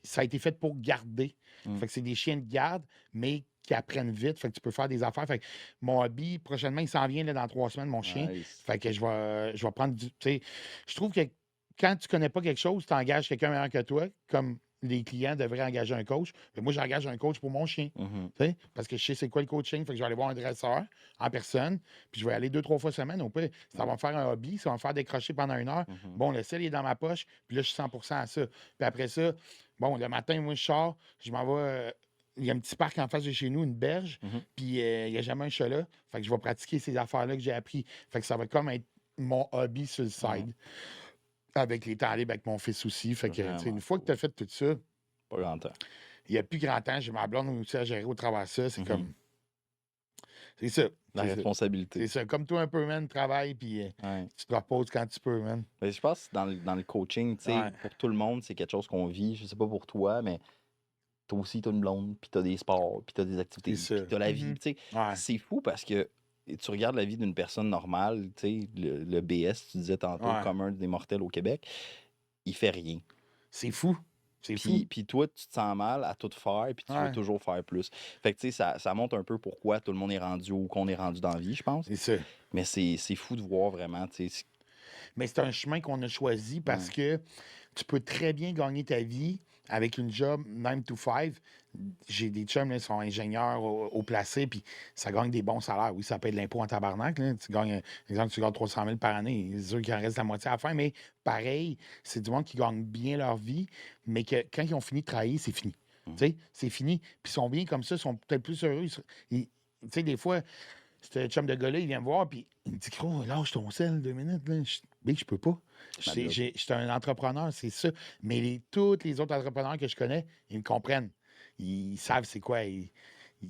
S3: ça a été fait pour garder.
S1: Mm.
S3: Fait que c'est des chiens de garde, mais qui apprennent vite. Fait que tu peux faire des affaires. Fait que mon hobby, prochainement, il s'en vient là, dans 3 semaines, mon chien.
S1: Nice.
S3: Fait que je vais prendre du. Tu sais, je trouve que quand tu connais pas quelque chose, tu engages quelqu'un meilleur que toi, comme les clients devraient engager un coach. Mais moi, j'engage un coach pour mon chien.
S1: Mhm.
S3: Tu sais, parce que je sais c'est quoi le coaching. Fait que je vais aller voir un dresseur en personne, puis je vais aller 2, 3 fois semaine. Au pire, ça va me faire un hobby, ça va me faire décrocher pendant 1 heure.
S1: Mhm.
S3: Bon, le sel il est dans ma poche, puis là, je suis 100% à ça. Puis après ça, bon, le matin, moi, je sors, je m'en vais. Il y a un petit parc en face de chez nous, une berge,
S1: Mhm.
S3: puis il n'y a jamais un chat là. Fait que je vais pratiquer ces affaires-là que j'ai appris. Fait que ça va comme être mon hobby sur le side. Avec les temps libres avec mon fils aussi. Fait que, tu sais,
S1: Vraiment
S3: une fois que tu as fait tout ça,
S1: Pas grand temps.
S3: il n'y a plus grand temps. J'ai ma blonde aussi à gérer au travers de ça. C'est
S1: Mhm.
S3: comme. C'est ça.
S1: La
S3: C'est ça.
S1: responsabilité.
S3: C'est ça. Comme toi un peu, man, travaille, puis
S1: Ouais.
S3: tu te reposes quand tu peux, man.
S1: Mais je pense que dans le coaching, tu sais,
S3: Ouais.
S1: pour tout le monde, c'est quelque chose qu'on vit. Je sais pas pour toi, mais toi aussi, t'as une blonde, puis t'as des sports, puis t'as des activités,
S3: C'est
S1: puis
S3: ça.
S1: t'as la vie.
S2: Mhm.
S1: Tu sais,
S3: Ouais.
S1: c'est fou parce que tu regardes la vie d'une personne normale, tu sais, le BS, tu disais tantôt,
S3: Ouais.
S1: commun des mortels au Québec, il fait rien.
S3: C'est fou. C'est fou.
S1: Puis toi, tu te sens mal à tout faire, puis tu veux
S3: Ouais.
S1: toujours faire plus. Fait que, tu sais, ça montre un peu pourquoi tout le monde est rendu où qu'on est rendu dans la vie, je pense.
S3: C'est ça.
S1: Mais c'est fou de voir vraiment, tu sais.
S3: Mais c'est un chemin qu'on a choisi parce que tu peux très bien gagner ta vie avec une job 9 to 5. J'ai des chums, là, qui sont ingénieurs au placé, puis ça gagne des bons salaires. Oui, ça paye de l'impôt en tabarnak. Là. Tu gagnes, exemple, tu gagnes 300 000 par année. C'est sûr qu'il en reste la moitié à la fin, mais pareil, c'est du monde qui gagne bien leur vie, mais que quand ils ont fini de travailler, c'est fini. Tu sais, c'est fini. Puis ils sont bien comme ça, ils sont peut-être plus heureux. Tu sais, des fois, ce chum de gars-là, il vient me voir, puis il me dit, Gros, lâche ton sel 2 minutes. Là. Je peux pas.
S1: Ma job.
S3: Je suis un entrepreneur, c'est ça. Mais tous les autres entrepreneurs que je connais, ils me comprennent. Ils savent c'est quoi. Ils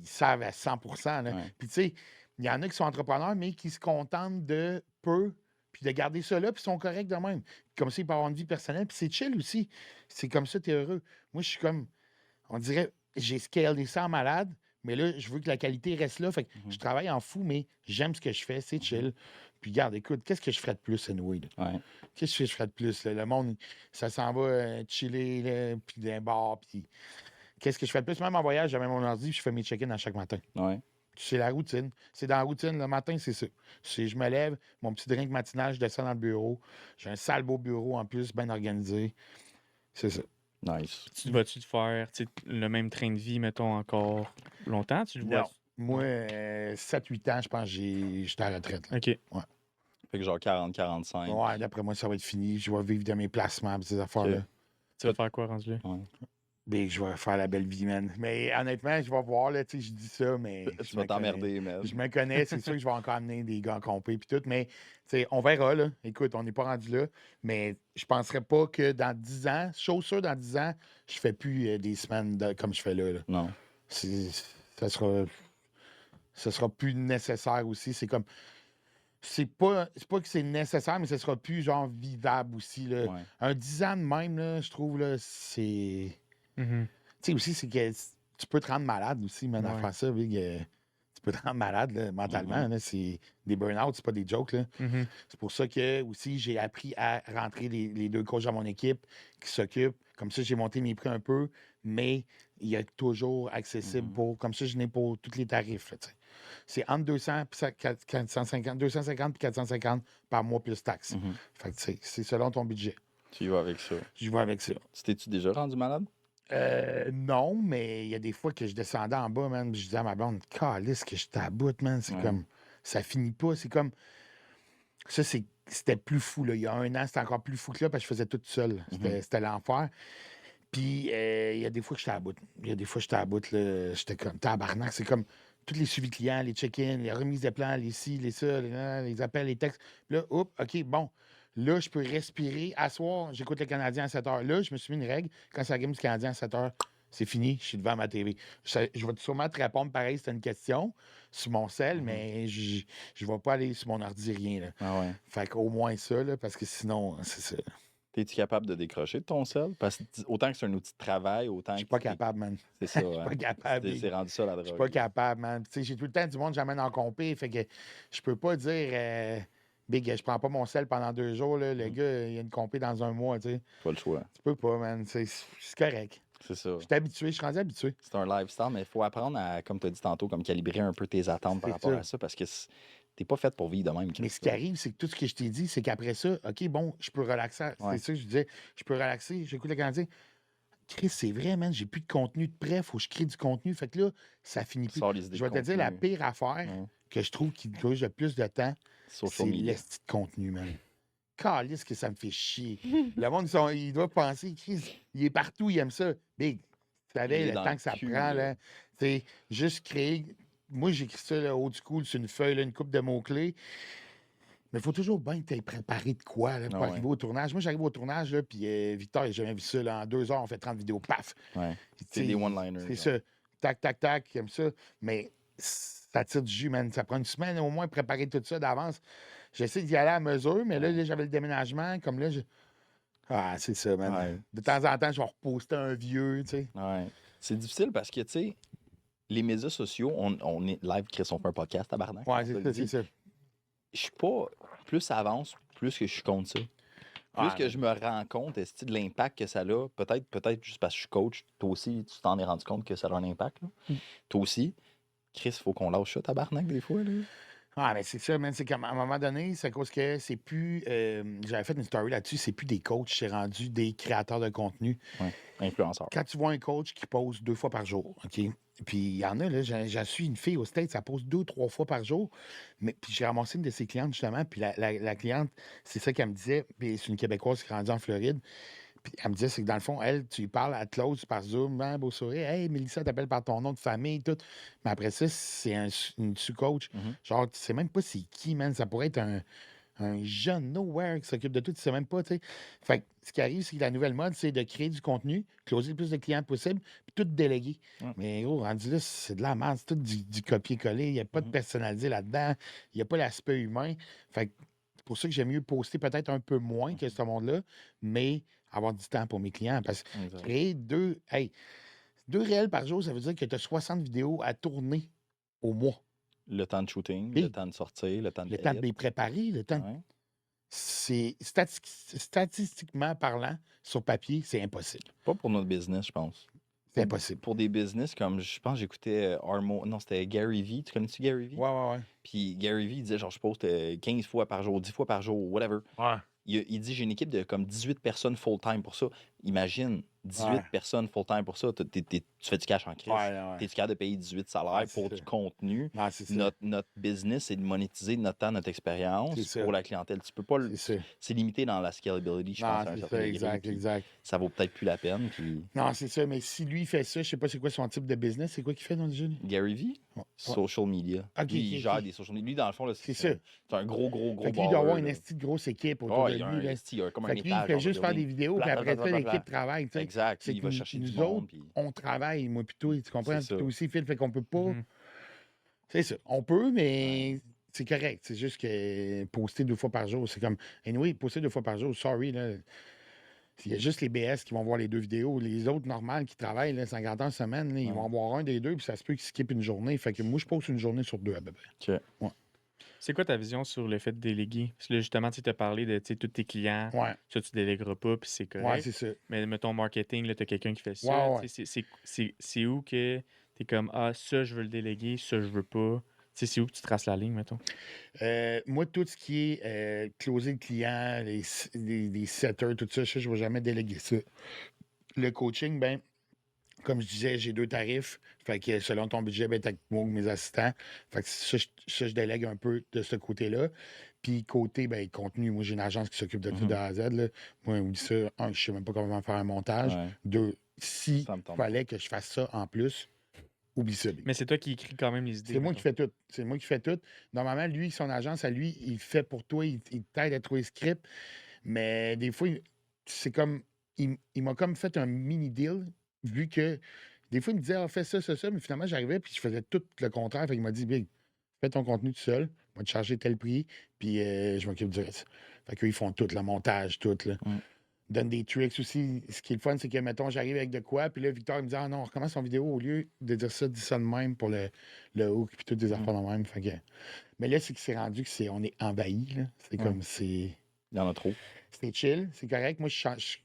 S3: savent à 100 là.
S1: Ouais.
S3: Puis tu sais, il y en a qui sont entrepreneurs, mais qui se contentent de peu, puis de garder ça là, puis ils sont corrects de même. Comme ça, ils peuvent avoir une vie personnelle, puis c'est chill aussi. C'est comme ça, tu es heureux. Moi, je suis comme, on dirait, j'ai scalé ça en malade, mais là, je veux que la qualité reste là. Fait que je travaille en fou, mais j'aime ce que je fais, c'est chill. Puis garde, écoute, qu'est-ce que je ferais de plus, anyway? Là?
S1: Ouais.
S3: Qu'est-ce que je ferais de plus? Là? Le monde, ça s'en va chiller, là, puis d'un bar, puis qu'est-ce que je fais de plus? Même en voyage, j'avais mon ordi, puis je fais mes check-in à chaque matin.
S1: Ouais.
S3: C'est la routine. C'est dans la routine. Le matin, c'est ça. Je me lève, mon petit drink matinal, je descends dans le bureau. J'ai un sale beau bureau en plus, bien organisé. C'est ça.
S1: Nice.
S2: Tu vas-tu te faire tu sais, le même train de vie, mettons, encore longtemps? Tu le vois?
S3: Non. Moi, 7-8 ans, je pense que j'étais à la retraite. Là.
S2: OK.
S1: Fait que genre 40-45.
S3: Ouais, d'après moi, ça va être fini. Je vais vivre de mes placements, ces affaires-là.
S1: Ok.
S2: Tu vas faire quoi rendu là?
S1: Ouais.
S3: Ben, je vais faire la belle vie, man. Mais honnêtement, je vais voir, là, tu sais, je dis ça, mais.
S1: Tu
S3: je
S1: vas
S3: me connais.
S1: t'emmerder, man.
S3: Je me connais, c'est sûr que je vais encore amener des gars compés puis tout, mais tu sais, on verra, là. Écoute, on n'est pas rendu là, mais je penserais pas que dans 10 ans, chose sûre, dans 10 ans, je fais plus des semaines comme je fais là.
S1: Non.
S3: Ça sera plus nécessaire aussi. C'est comme. C'est pas que c'est nécessaire, mais ça sera plus genre vivable aussi. Là.
S1: Ouais.
S3: Un 10 ans de même, là, je trouve, là, c'est.
S2: Mhm.
S3: Tu sais, aussi, c'est que tu peux te rendre malade aussi, man, à
S2: Ouais.
S3: faire ça, Big. Tu peux te rendre malade là, mentalement. Là, c'est des burn-out, c'est pas des jokes. Là.
S2: Mhm.
S3: C'est pour ça que aussi j'ai appris à rentrer les 2 coachs dans mon équipe qui s'occupent. Comme ça, j'ai monté mes prix un peu, mais il y a toujours accessible pour. Comme ça, je n'ai pour tous les tarifs. Là, c'est entre 200 et 450, 250 et 450 par mois plus taxes.
S1: Mhm.
S3: Fait que, c'est selon ton budget.
S1: Tu y vas avec ça.
S3: Je vais avec ça.
S1: Tu t'es-tu déjà rendu malade?
S3: Non, mais il y a des fois que je descendais en bas, man, puis je disais à ma blonde, calisse que je t'aboute, man. C'est
S1: Ouais.
S3: comme, ça finit pas. C'est comme, ça, c'était plus fou, là. Il y a 1 an, c'était encore plus fou que là, parce que je faisais tout seul. C'était l'enfer. Puis, il y a des fois que j'étais à bout. Il y a des fois que j'étais à bout, là. J'étais comme, tabarnak. C'est comme, tous les suivis clients, les check-ins, les remises de plans, les ci, les ça, les appels, les textes. Puis là, oups, OK, bon. Là, je peux respirer. À soir, j'écoute le Canadien à 7 h. Là, je me suis mis une règle. Quand c'est la game du Canadien à 7 h, c'est fini. Je suis devant ma TV. Je vais sûrement te répondre pareil si tu as une question sur mon cell, mais je ne vais pas aller sur mon ordi, rien. Là.
S1: Ah ouais.
S3: Fait qu'au moins ça, là, parce que sinon, c'est ça.
S1: Es-tu capable de décrocher de ton sel? Parce que autant que c'est un outil de travail, autant
S3: Je suis
S1: que
S3: pas capable, man.
S1: c'est ça.
S3: Je suis
S1: Hein?
S3: pas capable.
S1: C'est rendu ça la drogue.
S3: Je suis pas capable, man. Tu sais, j'ai tout le temps du monde que j'amène en compé. Fait que je peux pas dire Big, je prends pas mon sel pendant 2 jours. Là. Le gars, il y a une compé dans 1 mois, tu sais.
S1: Pas le choix.
S3: Tu peux pas, man. C'est correct.
S1: C'est ça.
S3: Je suis habitué, je suis rendu habitué.
S1: C'est un lifestyle, mais il faut apprendre à, comme tu as dit tantôt, comme calibrer un peu tes attentes par
S3: C'est
S1: rapport
S3: ça.
S1: à ça parce que t'es pas fait pour vivre de même.
S3: Mais ce qui arrive, c'est que tout ce que je t'ai dit, c'est qu'après ça, OK, bon, je peux relaxer.
S1: Ouais.
S3: C'est ça que je disais. Je peux relaxer, j'écoute le Canadien. Chris, c'est vrai, man, j'ai plus de contenu de prêt, faut que je crée du contenu. Fait que là, ça finit plus.
S1: Sors les idées
S3: Je vais
S1: de
S3: te dire, la
S1: contenu.
S3: pire affaire
S1: Ouais.
S3: que je trouve qui touche le plus de temps,
S1: Social
S3: c'est
S1: media.
S3: l'esti de contenu, man. Calisse que ça me fait chier. Le monde, ils doivent penser, Chris, il est partout, il aime ça. Big, tu savais
S1: Il est
S3: le
S1: dans
S3: temps
S1: le
S3: que ça
S1: cul,
S3: prend,
S1: là.
S3: là. C'est juste créer. Moi, j'écris ça, là, old school, sur une feuille, là, une coupe de mots-clés. Mais il faut toujours bien t'être préparé de quoi là, pour
S1: Ah ouais.
S3: arriver au tournage. Moi, j'arrive au tournage, là, puis Victor, il n'a jamais vu ça. Là, en 2 heures, on fait 30 vidéos, paf!
S1: Ouais.
S3: Puis,
S1: C'est
S3: tu
S1: des
S3: sais,
S1: one-liners.
S3: C'est
S1: genre.
S3: ça. Tac, tac, tac, comme ça. Mais ça tire du jus, man. Ça prend une semaine au moins préparer tout ça d'avance. J'essaie d'y aller à mesure, mais là, j'avais le déménagement. Comme là, ah, c'est ça, man.
S1: Ouais.
S3: De temps en temps, je vais reposter un vieux, tu sais.
S1: Ouais. C'est difficile parce que, tu sais, les médias sociaux, on est live, Chris, on fait un podcast, tabarnak.
S3: Ouais,
S1: on te le
S3: c'est ça,
S1: dit.
S3: c'est ça.
S1: Je suis pas. Plus ça avance, plus que je suis contre ça. Plus
S3: Ouais,
S1: que je me rends compte est-ce de l'impact que ça a, peut-être juste parce que je suis coach, toi aussi, tu t'en es rendu compte que ça a un impact. Là. Toi aussi. Chris, il faut qu'on lâche ça, tabarnak, des fois. Là.
S3: Ah, mais c'est ça, man. C'est qu'à un moment donné, c'est à cause que c'est plus. J'avais fait une story là-dessus, c'est plus des coachs, c'est rendu des créateurs de contenu.
S1: Ouais. Influenceur.
S3: Quand tu vois un coach qui pose 2 fois par jour, OK? Puis il y en a, là, j'en suis une fille au States, ça pose 2 ou 3 fois par jour. Mais puis j'ai ramassé une de ses clientes, justement, puis la cliente, c'est ça qu'elle me disait, puis c'est une Québécoise qui est rendue en Floride. Puis elle me disait, c'est que dans le fond, elle, tu lui parles à close par Zoom, hein, beau sourire, hey, Mélissa t'appelle par ton nom de famille, tout. Mais après ça, c'est une sous-coach.
S1: Mhm.
S3: Genre, tu sais même pas c'est qui, man. Ça pourrait être un jeune nowhere qui s'occupe de tout, tu sais même pas, tu sais. Fait que ce qui arrive, c'est que la nouvelle mode, c'est de créer du contenu, closer le plus de clients possible, puis tout déléguer.
S1: Ouais.
S3: Mais gros, rendu là, c'est de la merde, c'est tout du copier-coller. Il n'y a pas de personnalisé là-dedans. Il n'y a pas l'aspect humain. Fait que c'est pour ça que j'aime mieux poster peut-être un peu moins que ce monde-là, mais avoir du temps pour mes clients. Parce que
S1: Exact.
S3: créer 2 réels par jour, ça veut dire que tu as 60 vidéos à tourner au mois.
S1: Le temps de shooting,
S3: Oui.
S1: le temps de sortir, le temps de
S3: Le temps de
S1: edit.
S3: les préparer, le temps.
S1: Ouais.
S3: C'est statistiquement parlant, sur papier, c'est impossible.
S1: Pas pour notre business, je pense.
S3: C'est impossible.
S1: Pour des business comme, je pense, j'écoutais Armo. Non, c'était Gary Vee. Tu connais-tu Gary Vee?
S3: Ouais.
S1: Puis Gary Vee, il disait, genre, je poste 15 fois par jour, 10 fois par jour, whatever.
S3: Ouais.
S1: Il dit, j'ai une équipe de comme 18 personnes full-time pour ça. Imagine, 18
S3: Ouais.
S1: personnes full-time pour ça. Tu fais du cash en crise.
S3: Ouais.
S1: T'es capable de payer 18 salaires
S3: Ouais, c'est
S1: pour
S3: ça.
S1: du contenu.
S3: Non, c'est ça.
S1: Notre business, c'est de monétiser notre temps, notre expérience
S3: C'est ça.
S1: pour la clientèle. Tu peux pas
S3: C'est ça.
S1: c'est limité dans la scalability, je pense, à
S3: Non,
S1: un
S3: c'est
S1: certain
S3: ça,
S1: degré, puis
S3: exact.
S1: ça vaut peut-être plus la peine. Puis
S3: Non, c'est ça, mais si lui fait ça, je sais pas c'est quoi son type de business, c'est quoi qu'il fait dans le jeu? lui?
S1: Gary Vee,
S3: Ouais.
S1: social media.
S3: Ok,
S1: Lui, il
S3: ok,
S1: gère
S3: ok.
S1: des social media. Lui, dans le fond, là,
S3: C'est ça.
S1: c'est un gros
S3: Fait que lui, il doit avoir
S1: baller,
S3: une
S1: là.
S3: esti de grosse équipe autour
S1: Oh,
S3: de
S1: il y a
S3: lui. là.
S1: il y a comme un
S3: Fait que lui, il
S1: étage.
S3: fait
S1: genre,
S3: juste
S1: de
S3: faire des
S1: building.
S3: vidéos, puis après ça, l'équipe
S1: Bla.
S3: travaille, tu sais.
S1: Exact.
S3: C'est
S1: Il va
S3: que
S1: chercher
S3: nous
S1: du monde.
S3: autres,
S1: Puis...
S3: on travaille, moi plutôt, tu comprends?
S1: C'est ça.
S3: Puis toi aussi, Phil, fait qu'on peut pas.
S2: Mhm.
S3: C'est ça. On peut, mais c'est correct. C'est juste que poster 2 fois par jour, c'est comme. Anyway, poster 2 fois par jour, sorry, là. Il y a juste les BS qui vont voir les 2 vidéos. Les autres normales qui travaillent là, 50 heures semaine, là, ils vont en voir un des 2, puis ça se peut qu'ils skippent une journée. Fait que moi, je poste une journée sur 2 à peu près.
S1: OK.
S3: Ouais.
S2: C'est quoi ta vision sur le fait de déléguer? Parce que là, justement, tu as parlé de tous tes clients.
S3: Ouais,
S2: Ça, tu délègueras pas, puis c'est
S3: ouais,
S2: correct.
S3: c'est ça.
S2: Mais mettons, marketing, là, tu as quelqu'un qui fait ça.
S3: Ouais.
S2: Tu sais, c'est où que tu es comme, ah, ça, je veux le déléguer, ça, je veux pas. Tu sais, c'est où que tu traces la ligne, mettons?
S3: Moi, tout ce qui est closer le client, les setters, tout ça, je ne vais jamais déléguer ça. Le coaching, ben, comme je disais, j'ai 2 tarifs. Fait que selon ton budget, ben, t'as moi ou mes assistants. Fait que ça, je délègue un peu de ce côté-là. Puis côté, ben, contenu, moi, j'ai une agence qui s'occupe de tout de A à Z. Là. Moi, oublie ça. 1, je sais même pas comment faire un montage.
S1: Ouais.
S3: 2, si
S1: Ça me tombe.
S3: fallait que je fasse ça en plus, oublie ça.
S2: Mais c'est toi qui écris quand même les idées.
S3: C'est moi qui
S2: mettons.
S3: fais tout. C'est moi qui fais tout. Normalement, lui, son agence, à lui, il fait pour toi, il t'aide à trouver le script. Mais des fois, c'est comme. Il m'a comme fait un mini deal, vu que des fois, il me disait, ah, fais ça, ça, ça, mais finalement, j'arrivais, puis je faisais tout le contraire. Fait qu'il m'a dit, Big, fais ton contenu tout seul, on va te charger tel prix, puis je m'occupe du reste. Fait qu'ils font tout, le montage, tout, là.
S1: Mm.
S3: Donne des tricks aussi. Ce qui est le fun, c'est que, mettons, j'arrive avec de quoi, puis là, Victor, il me dit, ah non, on recommence son vidéo au lieu de dire ça, dis ça de même pour le hook, puis toutes des affaires de même. Fait que... Mais là, c'est que c'est rendu que on est envahi, là. C'est comme,
S1: Il y en a trop.
S3: c'est chill, c'est correct. Moi, je change.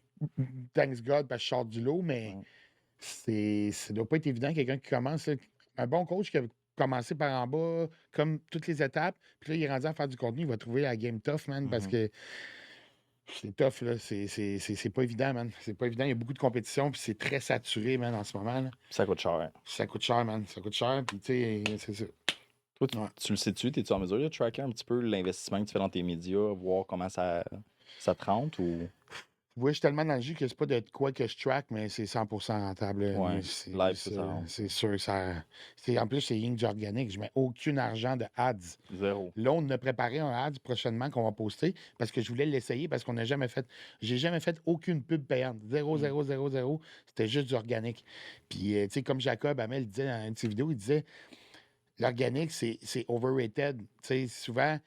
S3: Thanks God, parce que je sors du lot, mais ça doit pas être évident, quelqu'un qui commence. Là, un bon coach qui a commencé par en bas, comme toutes les étapes, puis là, il est rendu à faire du contenu, il va trouver la game tough, man, parce que c'est tough, là. C'est pas évident, man. C'est pas évident. Il y a beaucoup de compétition, puis c'est très saturé, man, en ce moment, là.
S1: Ça coûte cher.
S3: Ça coûte cher, man. Ça coûte cher, puis tu sais, c'est ça.
S1: Toi,
S3: Ouais.
S1: tu le sais-tu? Es-tu en mesure de tracker un petit peu l'investissement que tu fais dans tes médias, voir comment ça te rentre ou.
S3: Oui, je suis tellement dans le jus que c'est pas de quoi que je track, mais c'est 100% rentable. Là.
S1: Ouais,
S3: Mais
S1: live, ça rentre.
S3: c'est sûr. En plus, c'est rien que du organique. Je mets aucun argent de ads.
S1: Zéro.
S3: Là, on a préparé un ads prochainement qu'on va poster parce que je voulais l'essayer parce qu'on n'a jamais fait. J'ai jamais fait aucune pub payante. 0, 0, 0, 0. C'était juste du organique. Puis, tu sais, comme Jacob Hamel disait dans une de ses vidéos, il disait l'organique, c'est overrated. Tu sais, souvent,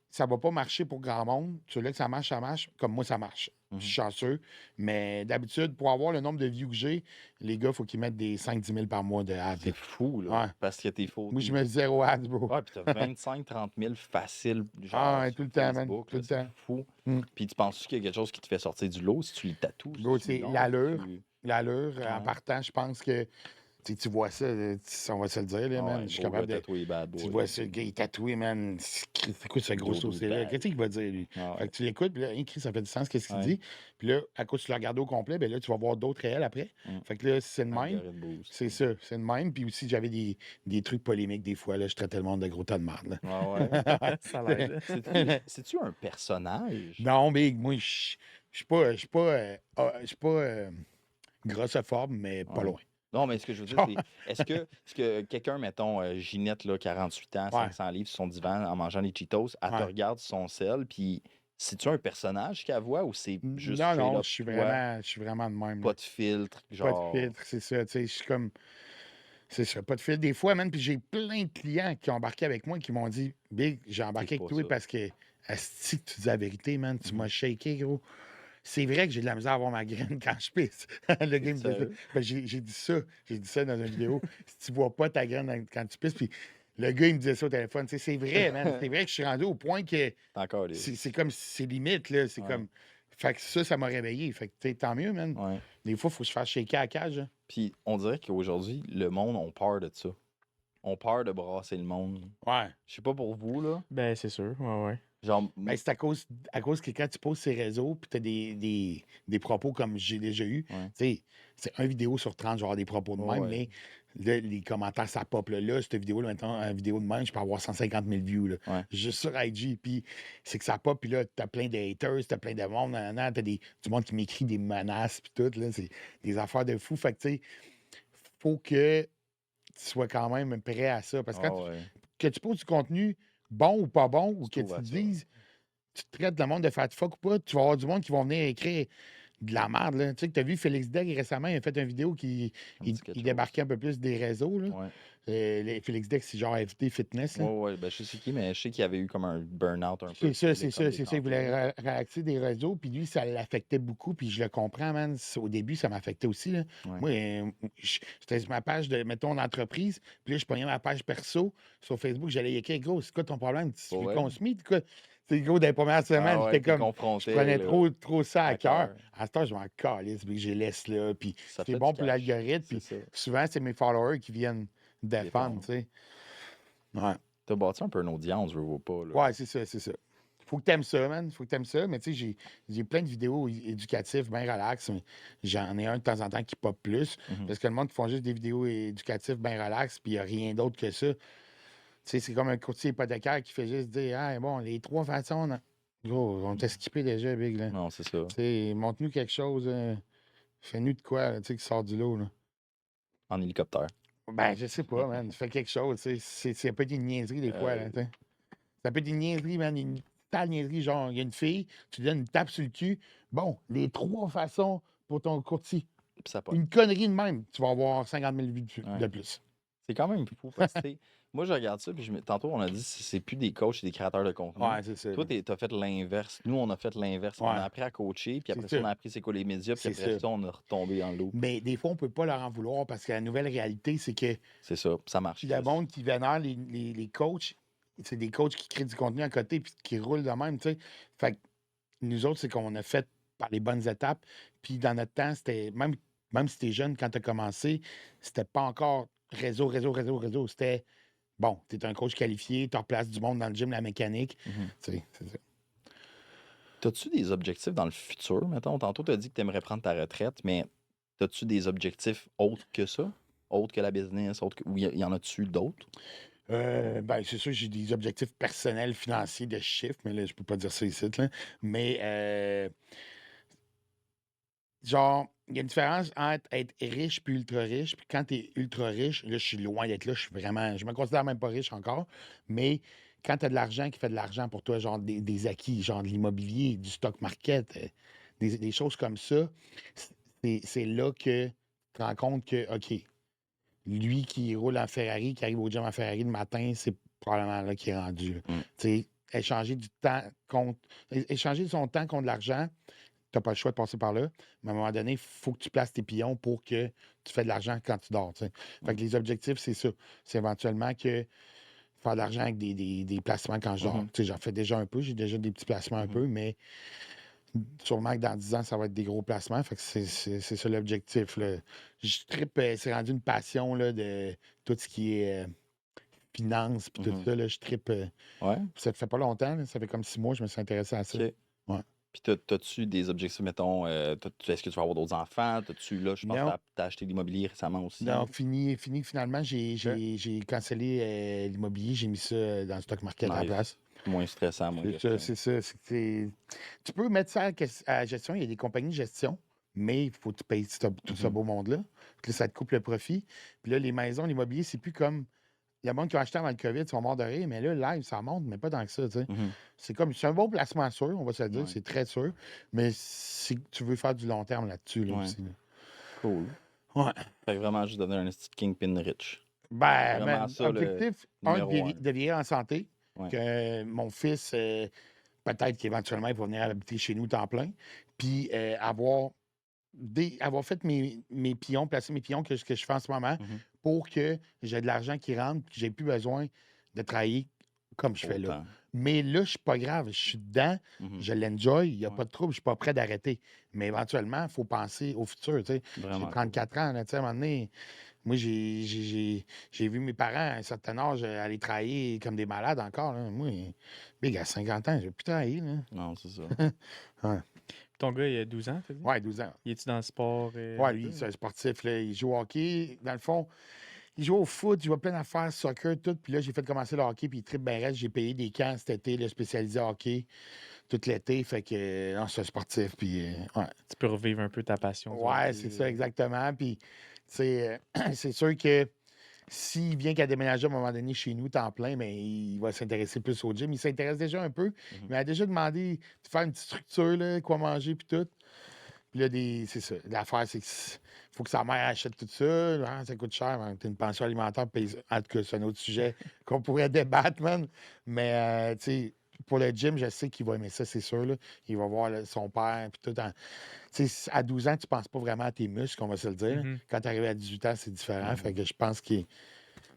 S3: ça va pas marcher pour grand monde. Celui-là que ça marche, ça marche. Comme moi, ça marche. Je suis chanceux. Mais d'habitude, pour avoir le nombre de views que j'ai, les gars, il faut qu'ils mettent des 5-10 000 par mois de ads.
S1: C'est fou, là.
S3: Ouais.
S1: Parce que t'es faux.
S3: Moi, je mets 0 ads, bro.
S1: Ouais, puis t'as 25-30 000 facile, genre,
S3: Ah, ouais,
S1: sur
S3: tout le temps, man.
S1: Facebook,
S3: Tout
S1: là,
S3: le
S1: c'est
S3: temps.
S1: fou.
S3: Mm.
S1: Puis tu penses qu'il y a quelque chose qui te fait sortir du lot si tu les tatoues?
S3: Bro,
S1: si tu
S3: c'est
S1: non,
S3: l'allure.
S1: tu-
S3: L'allure, en
S1: Ouais.
S3: partant, je pense que tu vois ça, on va se le dire, là,
S1: Ah
S3: man.
S1: ouais,
S3: Je suis
S1: gros
S3: capable
S1: gars
S3: de.
S1: tatoué bad boy.
S3: Tu vois ça, le gars, il est tatoué, man. C'est quoi ce gros
S1: Dodo
S3: saucé-là?
S1: bag.
S3: Qu'est-ce qu'il va dire, lui?
S1: Ah
S3: Fait
S1: ouais.
S3: que tu l'écoutes, puis là, écrit, ça fait du sens, qu'est-ce qu'il
S1: Ouais.
S3: dit. Puis là, à cause tu le regardes au complet, ben là, tu vas voir d'autres réels après.
S1: Mm.
S3: Fait que là, c'est de même.
S1: Algorithme boost.
S3: C'est ça, c'est de même. Puis aussi, j'avais des trucs polémiques des fois, là. Je traitais le monde de gros tas de merde, là.
S1: Ah ouais.
S2: Ça l'aide.
S1: C'est-tu un personnage?
S3: Non, mais moi, je suis pas, grossophobe, mais pas
S1: Ouais.
S3: loin.
S1: Non, mais ce que je veux dire, c'est est-ce que quelqu'un, mettons, Ginette, là, 48 ans,
S3: Ouais.
S1: 500 livres sur son divan en mangeant des Cheetos, elle te
S3: Ouais.
S1: regarde sur son sel, puis c'est-tu un personnage qu'elle voit ou c'est juste
S3: Non,
S1: straight
S3: non,
S1: up
S3: je suis
S1: toi,
S3: vraiment de même.
S1: pas
S3: Là.
S1: de filtre,
S3: Pas de
S1: genre.
S3: filtre, c'est ça. Tu sais, je suis comme. C'est ça, pas de filtre. Des fois, man, puis j'ai plein de clients qui ont embarqué avec moi qui m'ont dit Big, j'ai embarqué
S1: C'est
S3: avec
S1: pas
S3: toi
S1: ça.
S3: parce que, asti, que tu dis la vérité, man, tu
S1: Mhm.
S3: m'as shaké, gros. C'est vrai que j'ai de la misère à avoir ma graine quand je pisse. Le gars me disait ça.
S1: Sérieux?
S3: Ben, j'ai dit ça dans une vidéo. Si tu vois pas ta graine quand tu pisses, puis le gars, il me disait ça au téléphone. Tu sais, c'est vrai, man. C'est vrai que je suis rendu au point que
S1: T'es encore les.
S3: c'est comme, c'est limite, là. C'est
S1: Ouais.
S3: comme. Fait que ça m'a réveillé. Fait que, tu sais, tant mieux, man.
S1: Ouais.
S3: Des fois, il faut se faire shaker à la cage. Hein.
S1: Puis on dirait qu'aujourd'hui, le monde a peur de ça. On peur de brasser le monde.
S3: Ouais.
S1: Je sais pas pour vous, là.
S2: Ben, c'est sûr, ouais.
S1: Genre,
S3: Ben, c'est à cause que quand tu poses ces réseaux, puis tu as des propos comme j'ai déjà eu,
S1: Ouais.
S3: tu sais, c'est une vidéo sur 30, genre des propos de même,
S1: Ouais.
S3: mais là, les commentaires, ça pop. Là, cette vidéo-là, maintenant, une vidéo de même, je peux avoir 150 000 views, là,
S1: Ouais.
S3: juste sur IG. Puis c'est que ça pop, puis là, tu as plein de haters, tu as plein de monde, tu as du monde qui m'écrit des menaces, puis tout, là, c'est des affaires de fou. Fait que, tu sais, faut que tu sois quand même prêt à ça. Parce que quand
S1: ouais.
S3: que tu poses du contenu bon ou pas bon, ou que
S1: t'ouvres à
S3: tu
S1: ça.
S3: dises, tu traites le monde de fat fuck ou pas, tu vas avoir du monde qui vont venir écrire de la merde. Là. Tu sais que tu as vu Félix Degg récemment, il a fait une vidéo qui
S1: Ça me dit quelque
S3: il
S1: chose.
S3: débarquait un peu plus des réseaux. Là.
S1: Ouais.
S3: Félix Degg, c'est genre FT Fitness. Là.
S1: Ouais, ben je sais qui, mais je sais qu'il y avait eu comme un burn-out un peu.
S3: C'est ça,
S1: Il
S3: c'est
S1: est comme
S3: ça, c'est ça. Il
S1: décrampé.
S3: voulait réactiver des réseaux, puis lui, ça l'affectait beaucoup, puis je le comprends, man. Au début, ça m'affectait aussi. Là.
S1: Ouais.
S3: Moi, c'était sur ma page de, mettons, d'entreprise, puis là, je prenais ma page perso sur Facebook, j'allais écrire, gros, c'est quoi ton problème? Tu
S1: Pour
S3: veux
S1: vrai?
S3: qu'on se meet? Quoi? C'est gros, dans les premières semaines,
S1: Ah ouais,
S3: j'étais
S1: t'es
S3: comme. Je
S1: confronté.
S3: prenais
S1: là,
S3: trop ça à
S1: à
S3: cœur.
S1: cœur.
S3: À ce temps, je m'en calisse, puis je les laisse là, puis
S1: Ça
S3: c'est
S1: fait
S3: bon
S1: du
S3: pour
S1: cash.
S3: l'algorithme,
S1: C'est
S3: puis
S1: ça.
S3: souvent, c'est mes followers qui viennent défendre,
S1: Défendre.
S3: tu sais. Ouais.
S1: T'as bâti un peu une audience, je veux pas. Là.
S3: Ouais, c'est ça, c'est ça. Faut que t'aimes ça, man. Faut que t'aimes ça. Mais tu sais, j'ai plein de vidéos éducatives bien relax. Mais j'en ai un de temps en temps qui pop plus.
S1: Mhm.
S3: Parce que le monde qui font juste des vidéos éducatives bien relax, puis il n'y a rien d'autre que ça. Tu sais, c'est comme un courtier hypothécaire qui fait juste dire Ah, bon, les 3 façons. Gros, on t'a skippé déjà, Big. Là.
S1: Non, c'est ça.
S3: Tu sais, montre-nous quelque chose. Fais-nous de quoi, là, tu sais, qui sort du lot. Là.
S1: En hélicoptère.
S3: Ben, je sais pas, man. Fais quelque chose. Tu sais, ça peut être une niaiserie des fois. Là, tu sais. Ça peut être une niaiserie, man. totale niaiserie. Genre, il y a une fille, tu lui donnes une tape sur le cul. Bon, les 3 façons pour ton courtier.
S1: Puis ça pogne.
S3: Une connerie de même, tu vas avoir 50 000 vues
S1: Ouais.
S3: de plus.
S1: C'est quand même fou parce que, tu sais, moi, je regarde ça, puis tantôt, on a dit c'est plus des coachs, c'est des créateurs de contenu.
S3: Ouais, c'est ça.
S1: Toi, t'as fait l'inverse. Nous, on a fait l'inverse. On
S3: Ouais.
S1: a appris à coacher, puis
S3: C'est
S1: après ça, on
S3: ça.
S1: a appris c'est quoi les médias, puis
S3: C'est
S1: après
S3: ça.
S1: ça, on a retombé dans l'eau.
S3: Mais des fois, on peut pas leur en vouloir parce que la nouvelle réalité, c'est que
S1: C'est ça marche.
S3: le monde qui vénère les coachs, c'est des coachs qui créent du contenu à côté puis qui roulent de même, tu sais. Fait que nous autres, c'est qu'on a fait par les bonnes étapes. Puis dans notre temps, c'était même si t'es jeune, quand t'as commencé, c'était pas encore réseau. C'était bon, t'es un coach qualifié, tu replaces du monde dans le gym, la mécanique.
S1: Mhm.
S3: Tu sais, c'est ça.
S1: T'as-tu des objectifs dans le futur, mettons? Tantôt, t'as dit que t'aimerais prendre ta retraite, mais t'as-tu des objectifs autres que ça? Autres que la business? Ou y en a-tu d'autres?
S3: Ben, c'est sûr, j'ai des objectifs personnels, financiers, de chiffres, mais là, je peux pas dire ça ici, là. Mais genre, il y a une différence entre être riche puis ultra riche. Puis quand tu es ultra riche, là, je suis loin d'être là. Je me considère même pas riche encore. Mais quand tu as de l'argent qui fait de l'argent pour toi, genre des acquis, genre de l'immobilier, du stock market, des choses comme ça, c'est là que tu te rends compte que, OK, lui qui roule en Ferrari, qui arrive au gym en Ferrari le matin, c'est probablement là qu'il est rendu, là.
S1: Mm.
S3: Tu sais, échanger son temps contre de l'argent, tu n'as pas le choix de passer par là. Mais à un moment donné, il faut que tu places tes pions pour que tu fais de l'argent quand tu dors, tu sais. Fait que les objectifs, c'est ça. C'est éventuellement que faire de l'argent avec des placements quand je dors.
S1: Mhm.
S3: Tu sais, j'en fais déjà un peu, j'ai déjà des petits placements un
S1: Mhm.
S3: peu, mais sûrement que dans 10 ans, ça va être des gros placements. Fait que c'est ça l'objectif, là. Je trippe, c'est rendu une passion, là, de tout ce qui est finance puis tout
S1: Mhm.
S3: ça, là. Je trippe.
S1: Ouais.
S3: Ça fait pas longtemps, là. Ça fait comme 6 mois que je me suis intéressé à ça.
S1: OK.
S3: Ouais.
S1: Puis t'as-tu des objectifs, mettons, est-ce que tu vas avoir d'autres enfants? T'as-tu, là, je pense que
S3: Non.
S1: t'as acheté de l'immobilier récemment aussi.
S3: Non, fini. Finalement, j'ai cancellé l'immobilier, j'ai mis ça dans le stock market à la
S1: Nice.
S3: place.
S1: Moins stressant, moins
S3: C'est ça,
S1: gestion.
S3: c'est ça. Tu peux mettre ça à la gestion, il y a des compagnies de gestion, mais il faut que tu payes tout ce
S1: Mhm.
S3: beau monde-là. Puis là, ça te coupe le profit. Puis là, les maisons, l'immobilier, c'est plus comme. Il y a des gens qui ont acheté avant le COVID, ils sont morts de rire, mais là, live, ça monte, mais pas tant que ça, tu sais.
S1: Mhm.
S3: C'est un bon placement sûr, on va se le dire,
S1: Ouais.
S3: c'est très sûr. Mais si tu veux faire du long terme là-dessus, là,
S1: Ouais.
S3: aussi. Là.
S1: Cool.
S3: Ouais.
S1: Fait que vraiment juste devenir un petit kingpin rich.
S3: Ben,
S1: Vraiment
S3: man,
S1: ça, le
S3: objectif,
S1: numéro un.
S3: de vieillir en santé.
S1: Ouais.
S3: Que mon fils, peut-être qu'éventuellement, il va venir habiter chez nous temps plein. Puis avoir fait mes pions, placer mes pions que je fais en ce moment
S1: Mhm.
S3: pour que j'ai de l'argent qui rentre, que j'ai plus besoin de travailler comme je fais là.
S1: Autant.
S3: Mais là, je suis pas grave, je suis dedans,
S1: Mhm.
S3: je l'enjoy, il n'y a
S1: Ouais.
S3: pas de trouble, je suis pas prêt d'arrêter. Mais éventuellement, il faut penser au futur, tu sais. J'ai
S1: Vraiment.
S3: 34 ans, là, tu sais, à un moment donné, moi, j'ai vu mes parents à un certain âge aller travailler comme des malades encore, là. Moi, big, à 50 ans, j'ai plus travaillé, là.
S1: Non, c'est ça.
S3: Ouais.
S2: Ton gars, il a 12 ans, t'as dit?
S3: Ouais, 12 ans.
S2: Il est-tu dans le sport?
S3: Ouais, lui, c'est un sportif, là. Il joue au hockey. Dans le fond, il joue au foot, il joue à plein d'affaires, soccer, tout. Puis là, j'ai fait commencer le hockey, puis il tripe bien reste. J'ai payé des camps cet été, là, spécialisés hockey, tout l'été. Fait que, non, c'est un sportif, puis ouais.
S2: Tu peux revivre un peu ta passion. du
S3: Ouais,
S2: hockey,
S3: c'est ça, exactement. Puis, tu sais, c'est sûr que s'il vient qu'à déménager à un moment donné chez nous, temps plein, mais il va s'intéresser plus au gym. Il s'intéresse déjà un peu.
S1: Mhm.
S3: Mais il a déjà demandé de faire une petite structure, là, quoi manger, puis tout. Puis là, c'est ça. L'affaire, c'est qu'il faut que sa mère achète tout ça. Hein, ça coûte cher. Hein, t'as une pension alimentaire. En tout cas, c'est un autre sujet qu'on pourrait débattre, man. Mais, tu sais, pour le gym, je sais qu'il va aimer ça, c'est sûr. Là. Il va voir là, son père. Puis tout. Tu sais, à 12 ans, tu penses pas vraiment à tes muscles, on va se le dire.
S2: Mhm.
S3: Quand tu arrives à 18 ans, c'est différent.
S1: Mhm.
S3: Fait que je pense qu'il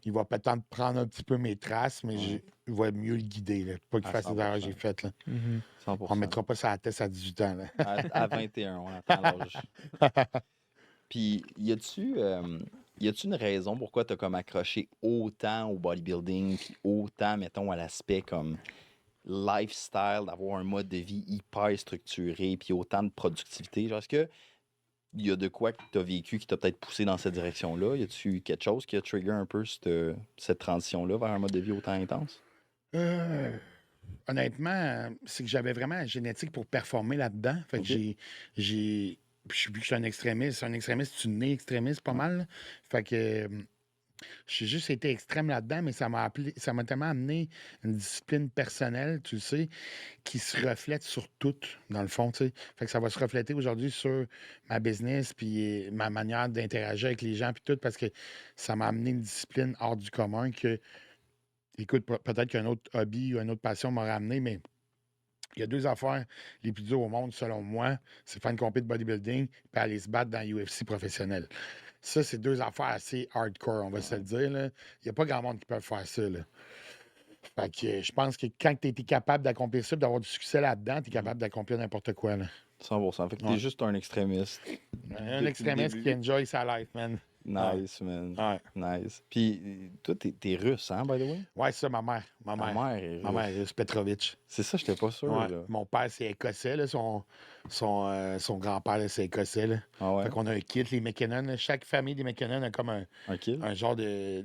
S3: va peut-être prendre un petit peu mes traces, mais
S1: Ouais.
S3: il va mieux le guider. Là. Pas qu'il
S1: À
S3: fasse les erreurs que
S1: 100%.
S3: j'ai faites. Là.
S2: Mhm.
S1: 100%.
S3: On ne mettra pas ça à la tête à 18 ans. Là.
S1: À 21, on attend l'âge. Puis, y a-tu une raison pourquoi tu as comme accroché autant au bodybuilding, puis autant, mettons, à l'aspect comme lifestyle, d'avoir un mode de vie hyper structuré, puis autant de productivité? Genre, est-ce que il y a de quoi que tu as vécu qui t'a peut-être poussé dans cette direction-là? Y a-tu quelque chose qui a trigger un peu cette transition-là vers un mode de vie autant intense?
S3: Honnêtement, c'est que j'avais vraiment la génétique pour performer là-dedans. Fait que
S1: Ok.
S3: j'ai. Puis je suis un extrémiste. Un extrémiste, tu nais extrémiste pas
S1: Ouais.
S3: mal. Là. Fait que J'ai juste été extrême là-dedans, mais ça m'a tellement amené une discipline personnelle, tu le sais, qui se reflète sur tout, dans le fond, tu sais. Fait que ça va se refléter aujourd'hui sur ma business, puis ma manière d'interagir avec les gens, puis tout, parce que ça m'a amené une discipline hors du commun que, écoute, peut-être qu'un autre hobby ou une autre passion m'aurait amené, mais il y a 2 affaires les plus dures au monde, selon moi, c'est faire une compétition de bodybuilding puis aller se battre dans l'UFC professionnel. Ça, c'est 2 affaires assez hardcore, on va se le
S1: Ouais.
S3: dire, là. Il y a pas grand monde qui peut faire ça, là. Fait que je pense que quand tu été capable d'accomplir ça, d'avoir du succès là-dedans, tu es
S1: Mhm.
S3: capable d'accomplir n'importe quoi, là.
S1: 100%. Fait que t'es
S3: Ouais.
S1: juste un extrémiste
S3: Un
S1: depuis le
S3: extrémiste qui
S1: début.
S3: enjoy sa life, man. Ouais.
S1: Nice, man.
S3: Ouais.
S1: Nice. Puis, toi, t'es russe, hein, by the way?
S3: Ouais, c'est ça, ma mère. Ma
S1: Ta
S3: mère.
S1: mère est
S3: Ma mère
S1: russe.
S3: est russe, Petrovitch.
S1: C'est ça, j'étais pas sûr,
S3: Ouais.
S1: là.
S3: Mon père, c'est écossais, là. Son grand-père, là, c'est écossais, là.
S1: Ah ouais?
S3: Fait qu'on a un kit, les McKinnon. Là. Chaque famille des McKinnon a comme
S1: Ok.
S3: un genre de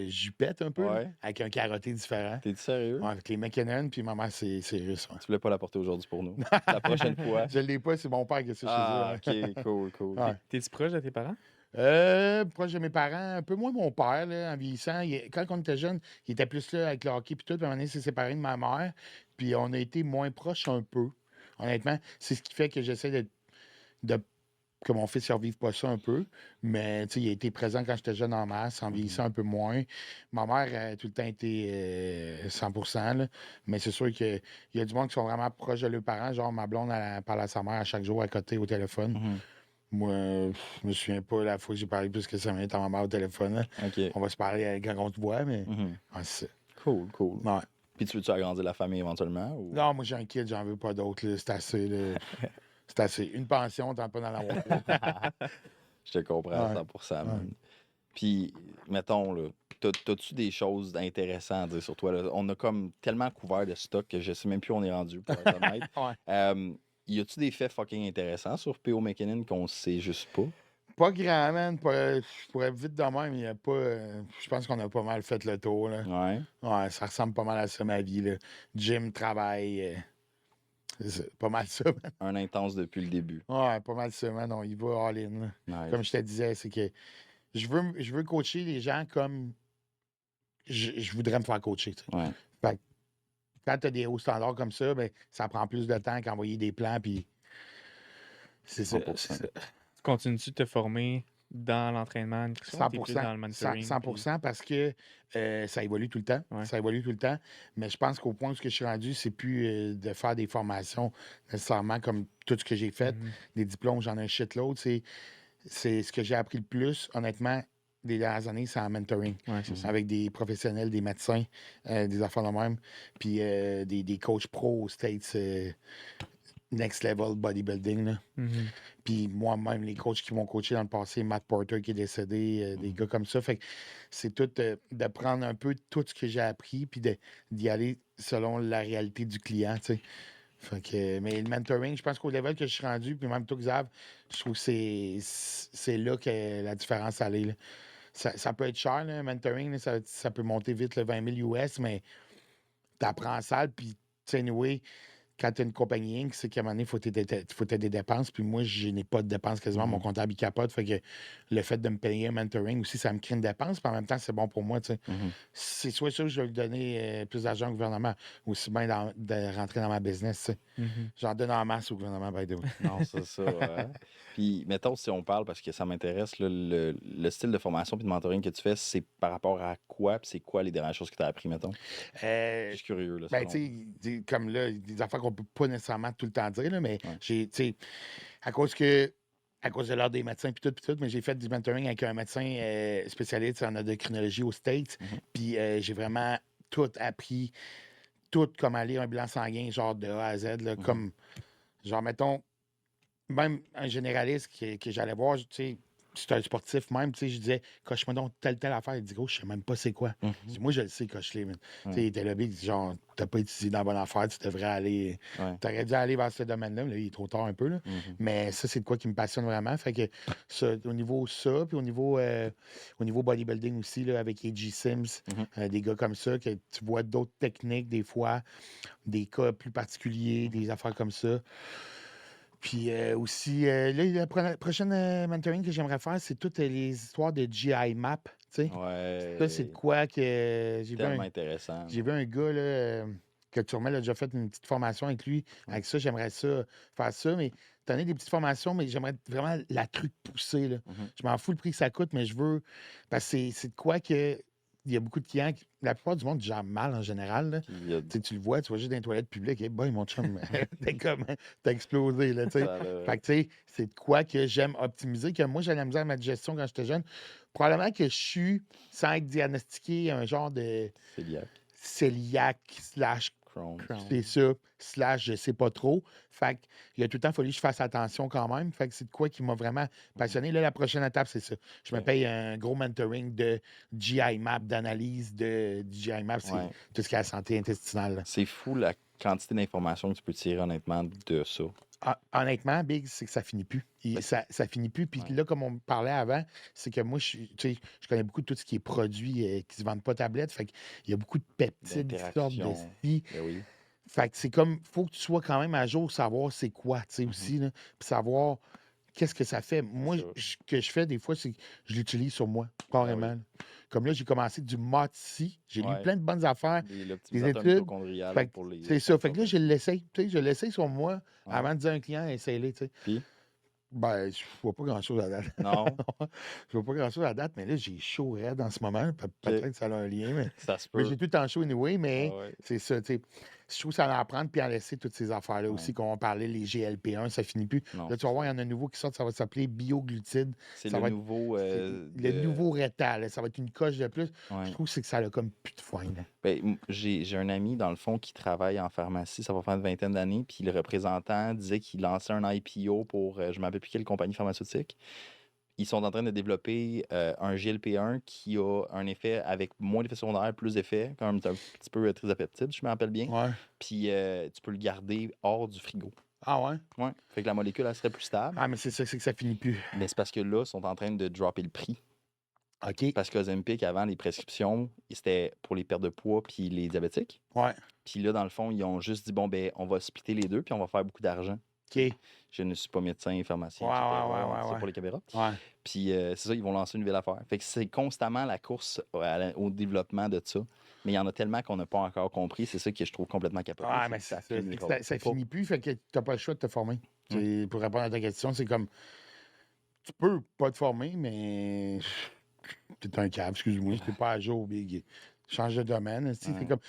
S3: jupette un peu, là,
S1: Ouais.
S3: avec un carotté différent.
S1: T'es sérieux?
S3: Ouais, avec les McKinnon, puis ma mère, c'est russe. Ouais.
S1: Tu voulais pas la porter aujourd'hui pour nous? La prochaine fois?
S3: Je l'ai pas, c'est mon père qui a ça chez
S1: Ah,
S3: eux. Hein.
S1: ok, cool, cool.
S3: Ouais.
S2: T'es-tu proche de tes parents?
S3: Proche de mes parents, un peu moins mon père, là, en vieillissant. Quand on était jeune, il était plus là avec le hockey puis tout. Puis à un moment donné, il s'est séparé de ma mère. Puis on a été moins proches un peu. Honnêtement, c'est ce qui fait que j'essaie de que mon fils ne revive pas ça un peu. Mais tu sais, il a été présent quand j'étais jeune en masse, en vieillissant un peu moins. Ma mère a tout le temps été 100%. Là. Mais c'est sûr qu'il y a du monde qui sont vraiment proches de leurs parents. Genre, ma blonde, elle parle à sa mère à chaque jour à côté au téléphone.
S1: Mhm.
S3: Moi, je me souviens pas la fois que j'ai parlé plus que 5 minutes à ma mère au téléphone. Là.
S1: Ok.
S3: On va se parler quand on te voit, mais
S1: Mhm.
S3: ouais, c'est ça.
S1: Cool, cool.
S3: Ouais.
S1: Puis tu veux-tu agrandir la famille éventuellement? Ou...
S3: Non, moi j'ai un kid, j'en veux pas d'autres. Là. C'est assez. Là. C'est assez. Une pension, t'en pas dans la
S1: Je te comprends à
S3: Ouais.
S1: 100%, man. Puis, mettons, là, t'as-tu des choses intéressantes à dire sur toi? Là? On a comme tellement couvert de stock que je sais même plus où on est rendu, pour être honnête.
S3: Ouais.
S1: Y a-tu des faits fucking intéressants sur P.O. McKinnon qu'on sait juste pas?
S3: Pas grand, man. Je pourrais vite de même, il y a pas. Je pense qu'on a pas mal fait le tour. Là.
S1: Ouais.
S3: Ouais, ça ressemble pas mal à ça, ma vie. Là. Gym, travail. C'est ça, pas mal ça, man.
S1: Un intense depuis le début.
S3: Ouais, pas mal ça, man. On y va all in. Là.
S1: Nice.
S3: Comme je te disais, c'est que je veux coacher les gens comme je voudrais me faire coacher. Tu sais.
S1: Ouais.
S3: Fait que quand tu as des hauts standards comme ça, ben, ça prend plus de temps qu'envoyer des plans. Puis c'est ça.
S1: 100%.
S3: C'est ça.
S2: Continues-tu de te former dans l'entraînement, nutrition, ou t'es plus
S3: 100%,
S2: dans le mentoring?
S3: 100% parce que ça évolue tout le temps.
S2: Ouais.
S3: Ça évolue tout le temps. Mais je pense qu'au point où je suis rendu, c'est plus de faire des formations nécessairement comme tout ce que j'ai fait.
S2: Mhm.
S3: Des diplômes, j'en ai un shitload. C'est ce que j'ai appris le plus, honnêtement, des dernières années, c'est en mentoring.
S2: Ouais, c'est ça.
S3: Avec des professionnels, des médecins, des affaires de même. Puis des coachs pro aux States, next level bodybuilding. Là.
S2: Mhm.
S3: Puis moi-même, les coachs qui m'ont coaché dans le passé, Matt Porter qui est décédé, des gars comme ça. Fait que c'est tout de prendre un peu tout ce que j'ai appris puis d'y aller selon la réalité du client, tu sais. Fait que, mais le mentoring, je pense qu'au level que je suis rendu, puis même toi, Xav, je trouve que c'est là que la différence allait. Là. Ça peut être cher, là, un mentoring, là, ça peut monter vite le 20 000 US, mais t'apprends en salle, puis tu sais, anyway, quand tu as une compagnie Inc., c'est qu'à un moment donné, il faut t'aider des dépenses. Puis moi, je n'ai pas de dépenses quasiment. Mon comptable, il capote. Fait que le fait de me payer un mentoring aussi, ça me crée une dépense. Puis en même temps, c'est bon pour moi. Tu sais. C'est soit sûr que je vais lui donner plus d'argent au gouvernement, aussi bien de rentrer dans ma business. Tu sais.
S2: Mhm.
S3: J'en donne en masse au gouvernement, by the way.
S1: Non, c'est ça. Ouais. Puis, mettons, si on parle, parce que ça m'intéresse, là, le style de formation et de mentoring que tu fais, c'est par rapport à quoi? Puis c'est quoi les dernières choses que tu as appris, mettons? Je suis curieux. Là,
S3: Ben,
S1: selon-
S3: tu sais, comme là, des affaires qu'on peut pas nécessairement tout le temps dire, là, mais
S1: Ouais.
S3: j'ai, tu sais, à cause de l'ordre des médecins, puis tout, mais j'ai fait du mentoring avec un médecin spécialiste en endocrinologie aux States, puis j'ai vraiment tout appris, tout comment lire un bilan sanguin, genre de A à Z, là, comme, genre, mettons, même un généraliste que j'allais voir, tu sais, c'est un sportif même, tu sais, je disais, coche-moi donc telle affaire. Il dit, gros, je sais même pas c'est quoi. Je dis, moi, je le sais, coche-les, man. Tu sais, il était là, il dit, genre, t'as pas étudié dans la bonne affaire, tu devrais aller.
S1: Ouais.
S3: T'aurais dû aller vers ce domaine-là, mais là, il est trop tard un peu, là. Mais ça, c'est de quoi qui me passionne vraiment. Fait que, au niveau ça, puis au niveau bodybuilding aussi, là, avec AJ Sims, des gars comme ça, que tu vois d'autres techniques, des fois, des cas plus particuliers, des affaires comme ça. Puis aussi, là, la prochaine mentoring que j'aimerais faire, c'est toutes les histoires de GI Map. Tu sais. Ça, c'est de
S1: Ouais,
S3: quoi que
S1: tellement intéressant.
S3: j'ai vu un gars là, que sûrement a déjà fait une petite formation avec lui.
S1: Ouais.
S3: Avec ça, j'aimerais ça faire ça. Mais t'en as des petites formations, mais j'aimerais vraiment la truc poussée. Là.
S1: Mhm.
S3: Je m'en fous le prix que ça coûte, mais je veux. Parce que c'est de quoi que. Il y a beaucoup de clients. La plupart du monde gère mal en général. Là.
S1: Puis, il y a-
S3: Tu sais, tu le vois, tu vois juste dans les toilettes publiques. Hey boy, mon chum, t'es comme. T'as explosé. Là, tu sais.
S1: ça l'a-
S3: Fait que, tu sais, c'est de quoi que j'aime optimiser. Que moi, j'ai la misère à ma digestion quand j'étais jeune. Probablement que je suis, sans être diagnostiqué, un genre de
S1: cœliaque,
S3: cœliaque
S1: Crohn.
S3: c'est ça, slash je sais pas trop. Fait qu'il a tout le temps fallu que je fasse attention quand même. Fait que c'est de quoi qui m'a vraiment passionné. Là, la prochaine étape, c'est ça. Je me
S1: Ouais.
S3: paye un gros mentoring de GI Map, d'analyse de GI Map, c'est
S1: Ouais.
S3: tout ce qui est la santé intestinale. Là.
S1: C'est fou la quantité d'informations que tu peux tirer honnêtement de ça.
S3: Honnêtement, Big, c'est que ça finit plus. Ça finit plus. Puis
S1: Ouais.
S3: là, comme on parlait avant, c'est que moi, tu sais, je connais beaucoup tout ce qui est produit qui se vendent pas tablette. Fait qu'il y a beaucoup de peptides qui sortent de
S1: D'interaction.
S3: ci.
S1: Ben oui.
S3: Fait que c'est comme, faut que tu sois quand même à jour, savoir c'est quoi, tu sais, aussi, là. Puis savoir qu'est-ce que ça fait. Moi,
S1: ça.
S3: ce que je fais des fois, c'est que je l'utilise sur moi, carrément.
S1: oui.
S3: Là. Comme là, j'ai commencé du MOTSI. J'ai lu
S1: Ouais.
S3: plein de bonnes affaires.
S1: L'optimisateur
S3: études.
S1: mitochondrial
S3: Fait que
S1: pour les.
S3: C'est ça. Fait que là, je l'essaye. Tu sais, je l'essaye sur moi
S1: Ouais.
S3: avant de dire à un client, essaye-le, tu sais.
S1: Puis?
S3: Ben, je vois pas grand-chose à date.
S1: Non,
S3: Je vois pas grand-chose à date, mais là, j'ai chaud raide en ce moment. Peut-être que ça a un lien, mais...
S1: ça se
S3: Mais
S1: peut.
S3: j'ai tout le temps chaud anyway, mais
S1: Ah ouais.
S3: c'est ça, tu sais. Je trouve que ça va en prendre puis en laisser toutes ces affaires-là
S1: Ouais.
S3: aussi, qu'on parlait, les GLP-1, ça finit plus.
S1: Non,
S3: Là, tu vas voir, il y en a un nouveau qui sort, ça va s'appeler bioglucide.
S1: c'est
S3: ça
S1: le
S3: va être-
S1: nouveau.
S3: Le nouveau rétal, là, ça va être une coche de plus.
S1: Ouais.
S3: Je trouve que c'est que ça a comme plus de foin. Là.
S1: Ben, j'ai un ami, dans le fond, qui travaille en pharmacie, ça va faire une vingtaine d'années, puis le représentant disait qu'il lançait un IPO pour, je ne me rappelle plus quelle compagnie pharmaceutique. Ils sont en train de développer un GLP-1 qui a un effet avec moins d'effets secondaires, plus d'effets, quand même un petit peu trisapeptide, si je me rappelle bien.
S3: Ouais.
S1: Puis tu peux le garder hors du frigo.
S3: Ah ouais?
S1: Ouais. Fait que la molécule, elle serait plus stable.
S3: Ah, mais c'est ça, c'est que ça finit plus.
S1: Mais c'est parce que là, ils sont en train de dropper le prix.
S3: OK.
S1: Parce qu'Ozempic, avant, les prescriptions, c'était pour les pertes de poids puis les diabétiques.
S3: Ouais.
S1: Puis là, dans le fond, ils ont juste dit, bon, ben, on va splitter les deux puis on va faire beaucoup d'argent.
S3: OK.
S1: Je ne suis pas médecin, pharmacien,
S3: Ouais,
S1: etc.
S3: ouais,
S1: C'est
S3: ouais.
S1: pour les caméras.
S3: Ouais.
S1: Puis c'est ça, ils vont lancer une nouvelle affaire. Fait que c'est constamment la course au développement de ça. Mais il y en a tellement qu'on n'a pas encore compris. C'est ça que je trouve complètement capoté.
S3: Ouais,
S1: c'est
S3: mais
S1: que ça
S3: c'est
S1: finira
S3: que ça
S1: pas.
S3: finit plus, fait que t'as pas le choix de te former. Pour répondre à ta question, c'est comme, tu peux pas te former, mais t'es un câble, excuse-moi, t'es pas à jour, Big. Change de domaine. C'est
S1: Ouais.
S3: comme,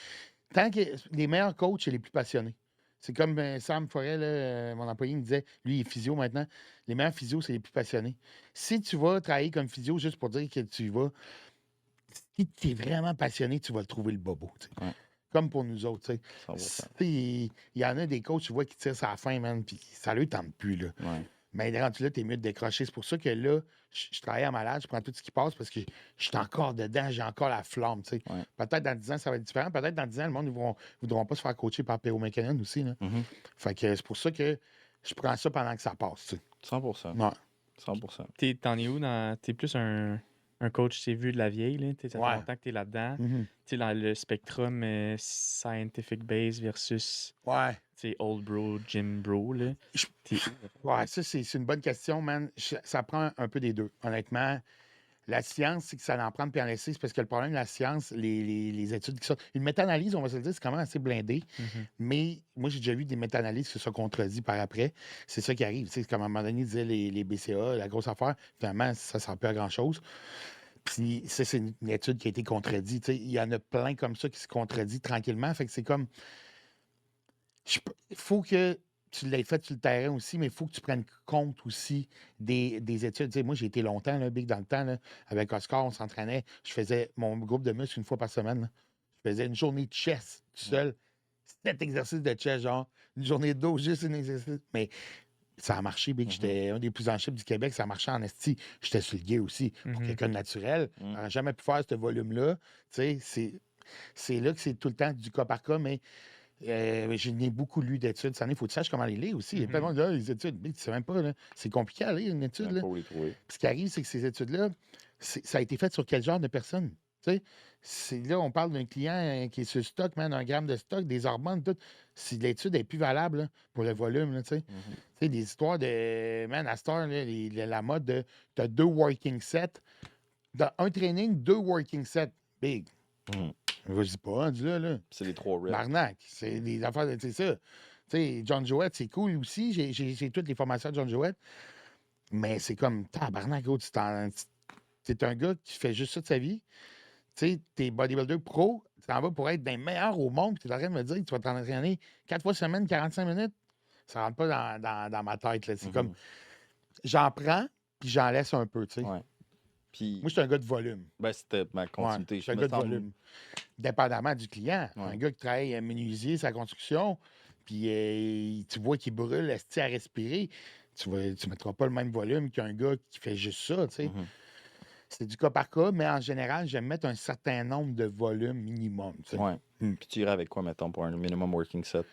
S3: tant que les meilleurs coachs, c'est les plus passionnés. C'est comme Sam Forel, là, mon employé, me disait, lui, il est physio maintenant. Les meilleurs physios, c'est les plus passionnés. Si tu vas travailler comme physio juste pour dire que tu y vas, si tu es vraiment passionné, tu vas le trouver le bobo. Tu sais.
S1: Ouais.
S3: Comme pour nous autres. Tu sais.
S1: 100%.
S3: Tu sais, il y en a des coachs, tu vois, qui tirent sa fin, man, puis ça lui tente plus. Là.
S1: Ouais.
S3: Mais rendu là, t'es mieux de décrocher. C'est pour ça que là, je travaille en malade, je prends tout ce qui passe parce que je suis encore dedans, j'ai encore la flamme. Tu sais.
S1: Ouais.
S3: Peut-être dans 10 ans, ça va être différent. Peut-être dans 10 ans, le monde ne voudront pas se faire coacher par P.O. McKinnon aussi. Là.
S1: Mhm.
S3: Fait que c'est pour ça que je prends ça pendant que ça passe. Tu sais.
S1: 100%.
S3: Ouais.
S1: 100%.
S2: T'en es où dans. T'es plus un coach, c'est vu de la vieille, là. Ça fait
S3: Ouais.
S2: longtemps que t'es là-dedans.
S3: Mhm.
S2: Tu sais, dans le spectrum scientific base versus
S3: Ouais.
S2: old bro, gym bro, là. T'es-
S3: Ouais, ça, c'est une bonne question, man. Ça prend un peu des deux. Honnêtement, la science, c'est que ça en prend puis en laisser. C'est parce que le problème de la science, les études qui sortent. Une méta-analyse, on va se le dire, c'est quand même assez blindé.
S2: Mhm.
S3: Mais moi, j'ai déjà vu des méta-analyses qui se sont contredites par après. C'est ça qui arrive. Tu sais, comme à un moment donné, ils disaient les BCA, la grosse affaire. Finalement, ça ne sert plus à grand-chose. Puis ça, c'est une étude qui a été contredite. Tu sais, il y en a plein comme ça qui se contredit tranquillement. Fait que c'est comme... Il faut que tu l'aies fait sur le terrain aussi, mais il faut que tu prennes compte aussi des études. Tu sais, moi, j'ai été longtemps, là, Big, dans le temps, là, avec Oscar, on s'entraînait. Je faisais mon groupe de muscles une fois par semaine. Là. Je faisais une journée de chest tout seul. 7 exercices de chest, genre. Une journée de dos, juste un exercice. Mais ça a marché, Big. J'étais un des plus en chef du Québec. Ça marchait en esti. J'étais sur le gear aussi. Pour
S2: Mhm.
S3: quelqu'un de naturel, on n'aurait jamais pu faire ce volume-là. Tu sais, c'est là que c'est tout le temps du cas par cas, mais je n'ai beaucoup lu d'études. Ça, il faut que tu saches comment les lire aussi. Il y a plein de monde qui dit, ah, les études, mais tu sais même pas. Là. C'est compliqué à lire une étude. Là.
S1: Pour les trouver.
S3: Puis ce qui arrive, c'est que ces études-là, ça a été fait sur quel genre de personnes? Là, on parle d'un client qui est sur le stock, man, 1 gramme de stock, des hormones, tout. Si l'étude est plus valable là, pour le volume, là, tu sais. Tu sais, des histoires de, man, à cette heure, là, la mode de, t'as 2 working sets. Dans un training, 2 working sets. Big.
S1: Mhm.
S3: Vas-y pas, dis là.
S1: C'est les 3 reps.
S3: Barnac. C'est des affaires, c'est ça. Tu sais, John Joett, c'est cool aussi. J'ai toutes les formations de John Joett. Mais c'est comme, tabarnak, gros, t'es un gars qui fait juste ça de sa vie. Tu sais, t'es bodybuilder pro, tu t'en vas pour être des meilleurs au monde, puis tu es en train de me dire que tu vas t'entraîner 4 fois semaine, 45 minutes. Ça rentre pas dans ma tête, là. C'est comme, j'en prends, puis j'en laisse un peu, tu sais.
S1: Ouais. Puis,
S3: Moi, je suis un gars de volume.
S1: ben, c'était ma
S3: Ouais,
S1: continuité.
S3: je suis un
S1: me
S3: gars de
S1: semble-
S3: volume. Dépendamment du client.
S1: Ouais.
S3: Un gars qui travaille à menuisier, sa construction, puis tu vois qu'il brûle, esti à respirer, tu mettras pas le même volume qu'un gars qui fait juste ça, tu sais.
S1: Mhm.
S3: C'est du cas par cas, mais en général, j'aime mettre un certain nombre de volumes minimum, tu sais.
S1: Ouais.
S3: Hmm.
S1: Puis tu irais avec quoi, mettons, pour un minimum working set?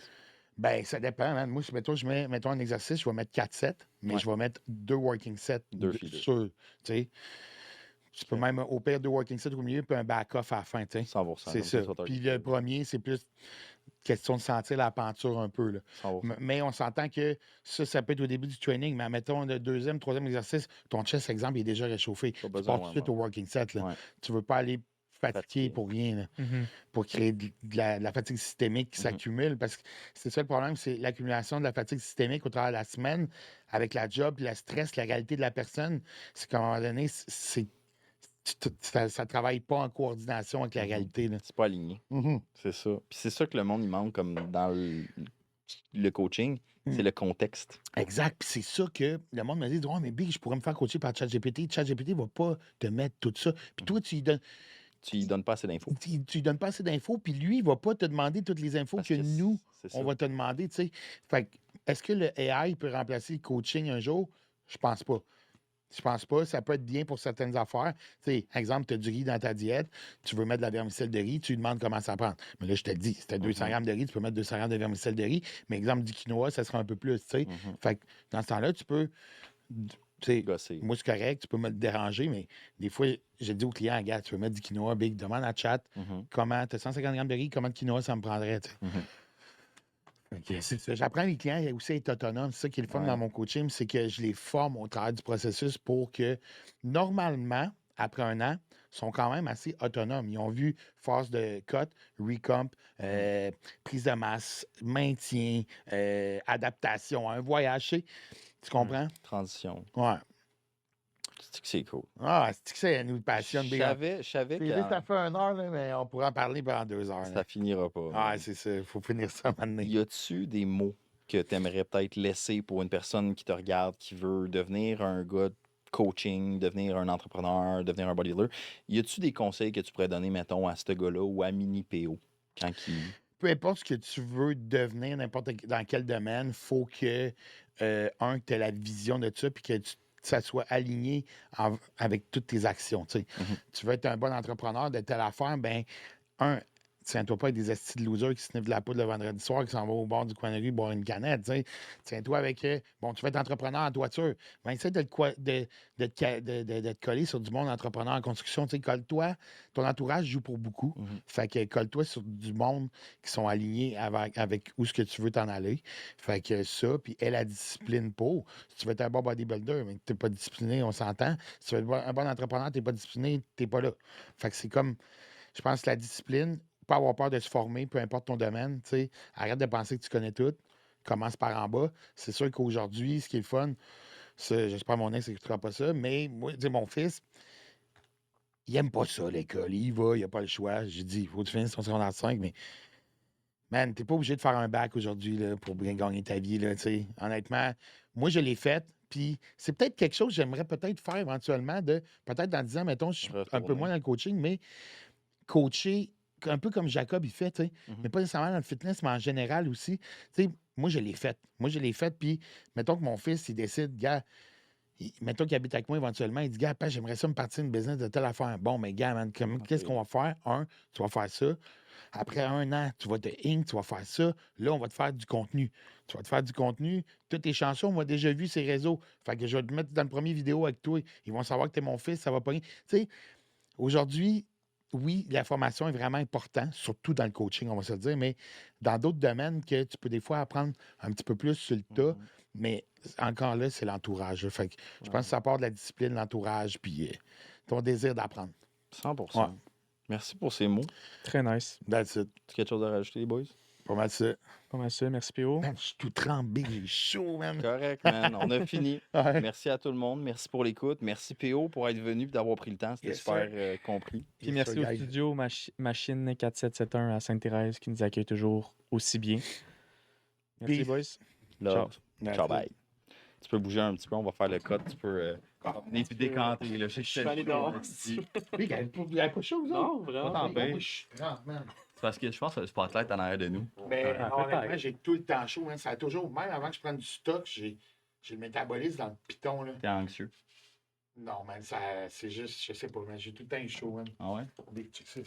S3: Ben, ça dépend, man. Moi, mettons, mettons un exercice, je vais mettre 4 sets, mais
S1: Ouais.
S3: je vais mettre 2 working sets
S1: 2 feeders.
S3: sur, tu sais. Tu peux même, au pire, 2 working sets au milieu, puis un back-off à la fin, tu sais.
S1: 100%.
S3: C'est
S1: comme
S3: ça.
S1: soit
S3: Puis le premier, c'est plus question de sentir la peinture un peu, là.
S1: 100%.
S3: Mais on s'entend que ça peut être au début du training, mais mettons le deuxième, troisième exercice, ton chest, exemple, il est déjà réchauffé.
S1: Pas
S3: Tu
S1: besoin,
S3: pars tout de suite au working set, là.
S1: Ouais.
S3: Tu veux pas aller fatigué
S1: Fatigué.
S3: pour rien, là,
S2: Mhm.
S3: pour créer de la fatigue systémique qui
S1: Mhm.
S3: s'accumule. Parce que c'est ça le problème, c'est l'accumulation de la fatigue systémique au travers de la semaine, avec la job, puis le stress, la réalité de la personne. C'est qu'à un moment donné, ça travaille pas en coordination avec la réalité, là.
S1: C'est pas aligné.
S3: Mhm.
S1: C'est ça. Puis c'est ça que le monde, il manque comme dans le coaching, c'est le contexte.
S3: Exact. Puis c'est ça que le monde me dit, oh, mais Big, je pourrais me faire coacher par ChatGPT. ChatGPT va pas te mettre tout ça. Puis toi, tu
S1: Tu lui donnes pas assez d'infos.
S3: tu lui donnes pas assez d'infos, puis lui, il va pas te demander toutes les infos
S1: Parce
S3: que nous,
S1: c'est
S3: on
S1: ça.
S3: va te demander, tu sais. Fait que, est-ce que le AI peut remplacer le coaching un jour? Je pense pas. Je pense pas. Ça peut être bien pour certaines affaires. Tu sais, exemple, tu as du riz dans ta diète, tu veux mettre de la vermicelle de riz, tu lui demandes comment ça prend. Mais là, je te le dis, si tu as 200 grammes de riz, tu peux mettre 200 grammes de vermicelle de riz. Mais exemple, du quinoa, ça sera un peu plus, tu sais. Fait que dans ce temps-là, tu peux. Tu sais,
S1: Gosser.
S3: moi, c'est correct, tu peux me le déranger, mais des fois, je dis au client, regarde, tu veux mettre du quinoa, Big, demande à chat, comment, tu as 150 grammes de riz, comment de quinoa ça me prendrait, tu sais. Fait que c'est ça. J'apprends les clients aussi à être autonomes. C'est ça qui est le fun
S1: Ouais.
S3: dans mon coaching, c'est que je les forme au travers du processus pour que, normalement, après 1 an, ils sont quand même assez autonomes. Ils ont vu phase de cut, recomp, prise de masse, maintien, adaptation, un voyage, tu sais. Tu comprends?
S1: Transition.
S3: Ouais.
S1: C'est que c'est cool.
S3: Ah, c'est que ça nous passionne.
S1: Je
S3: Big.
S1: savais
S3: C'est
S1: que
S3: juste, ça fait 1 heure, là, mais on pourra en parler pendant 2 heures.
S1: ça
S3: là.
S1: finira pas.
S3: Ah, c'est ça. Il faut finir ça maintenant.
S1: Y a-tu des mots que tu aimerais peut-être laisser pour une personne qui te regarde, qui veut devenir un gars de coaching, devenir un entrepreneur, devenir un bodybuilder? Y a-tu des conseils que tu pourrais donner, mettons, à ce gars-là ou à Mini PO quand il.
S3: Peu importe ce que tu veux devenir, dans quel domaine, il faut que, que tu aies la vision de ça, puis que ça soit aligné avec toutes tes actions. Tu sais. Tu veux être un bon entrepreneur de telle affaire, ben tiens-toi pas avec des astis de losers qui sniffent de la poudre le vendredi soir, qui s'en vont au bord du coin de rue boire une canette. Tu sais. Tiens-toi avec, tu veux être entrepreneur en toiture. Ben, essaie de te coller sur du monde entrepreneur en construction. Tu sais, colle-toi. Ton entourage joue pour beaucoup. Fait que colle-toi sur du monde qui sont alignés avec où ce que tu veux t'en aller. Fait que ça, puis aie la discipline pour. Si tu veux être un bon bodybuilder, mais que tu n'es pas discipliné, on s'entend. Si tu veux être un bon entrepreneur, tu n'es pas discipliné, tu n'es pas là. Fait que c'est comme, je pense que la discipline, pas avoir peur de se former, peu importe ton domaine, tu sais. Arrête de penser que tu connais tout. Commence par en bas. C'est sûr qu'aujourd'hui, ce qui est le fun, j'espère que mon ex n'écoutera pas ça, mais moi, tu sais, mon fils, il aime pas ça, l'école. Il y va, il a pas le choix. J'ai dit, il faut que tu finisses ton secondaire 5, mais man, t'es pas obligé de faire un bac aujourd'hui là, pour bien gagner ta vie, là, tu sais. Honnêtement, moi, je l'ai fait, puis c'est peut-être quelque chose que j'aimerais peut-être faire éventuellement, peut-être dans 10 ans, mettons, je suis un peu
S1: Retourner.
S3: moins dans le coaching, mais coacher un peu comme Jacob, il fait, tu sais. Mais pas nécessairement dans le fitness, mais en général aussi. Tu sais, moi, je l'ai fait. Puis mettons que mon fils, il décide, gars, mettons qu'il habite avec moi éventuellement, il dit, gars, papa, j'aimerais ça me partir une business de telle affaire. Bon, mais gars, man, qu'est-ce qu'on va faire? Tu vas faire ça. Après 1 an, tu vas te tu vas faire ça. Là, on va te faire du contenu. Tu vas te faire du contenu. Toutes tes chansons, on m'a déjà vu ces réseaux. Fait que je vais te mettre dans le premier vidéo avec toi. Ils vont savoir que t'es mon fils, ça va pas. Tu sais, aujourd'hui, oui, la formation est vraiment importante, surtout dans le coaching, on va se le dire, mais dans d'autres domaines que tu peux des fois apprendre un petit peu plus sur le tas, mais encore là, c'est l'entourage. Fait que je pense que ça part de la discipline, l'entourage, puis ton désir d'apprendre.
S1: 100%.
S3: Ouais.
S1: Merci pour ces mots.
S2: Très nice.
S3: That's it.
S1: Tu as quelque chose à rajouter, les boys?
S3: Pas mal ça.
S2: Pas mal ça. Merci, PO.
S3: Man, je suis tout trembé, j'ai chaud, man.
S1: Correct, man. On a fini.
S3: Ouais.
S1: Merci à tout le monde. Merci pour l'écoute. Merci, PO, pour être venu et d'avoir pris le temps. C'était
S3: Yes,
S1: super
S3: sir.
S1: compris.
S2: Puis
S3: Yes,
S2: merci
S3: sir,
S2: au
S3: guys.
S2: studio Machine 4771 à Sainte-Thérèse qui nous accueille toujours aussi bien. Merci,
S3: Peace.
S2: boys.
S1: Love.
S3: That's
S1: Ciao,
S3: it.
S1: bye. Tu peux bouger un petit peu, on va faire le cut. Tu peux venir te décanter. Là. Je
S2: suis allé dehors.
S1: C'est
S3: Oui, il n'y avait pas chaud, vous autres?
S2: Non, vraiment.
S1: Pas tant pire.
S3: Moi, je suis trempe, man.
S1: parce que je pense que le spotlight est en arrière de nous.
S3: Mais
S2: Ah,
S3: non, honnêtement,
S2: peut-être.
S3: j'ai tout le temps chaud, man. Ça a toujours, même avant que je prenne du stock, j'ai le métabolisme dans le piton, là.
S1: T'es anxieux.
S3: Non, man, c'est juste, je sais pas, man. J'ai tout le temps eu chaud, man.
S1: Ah ouais?
S3: Check ça.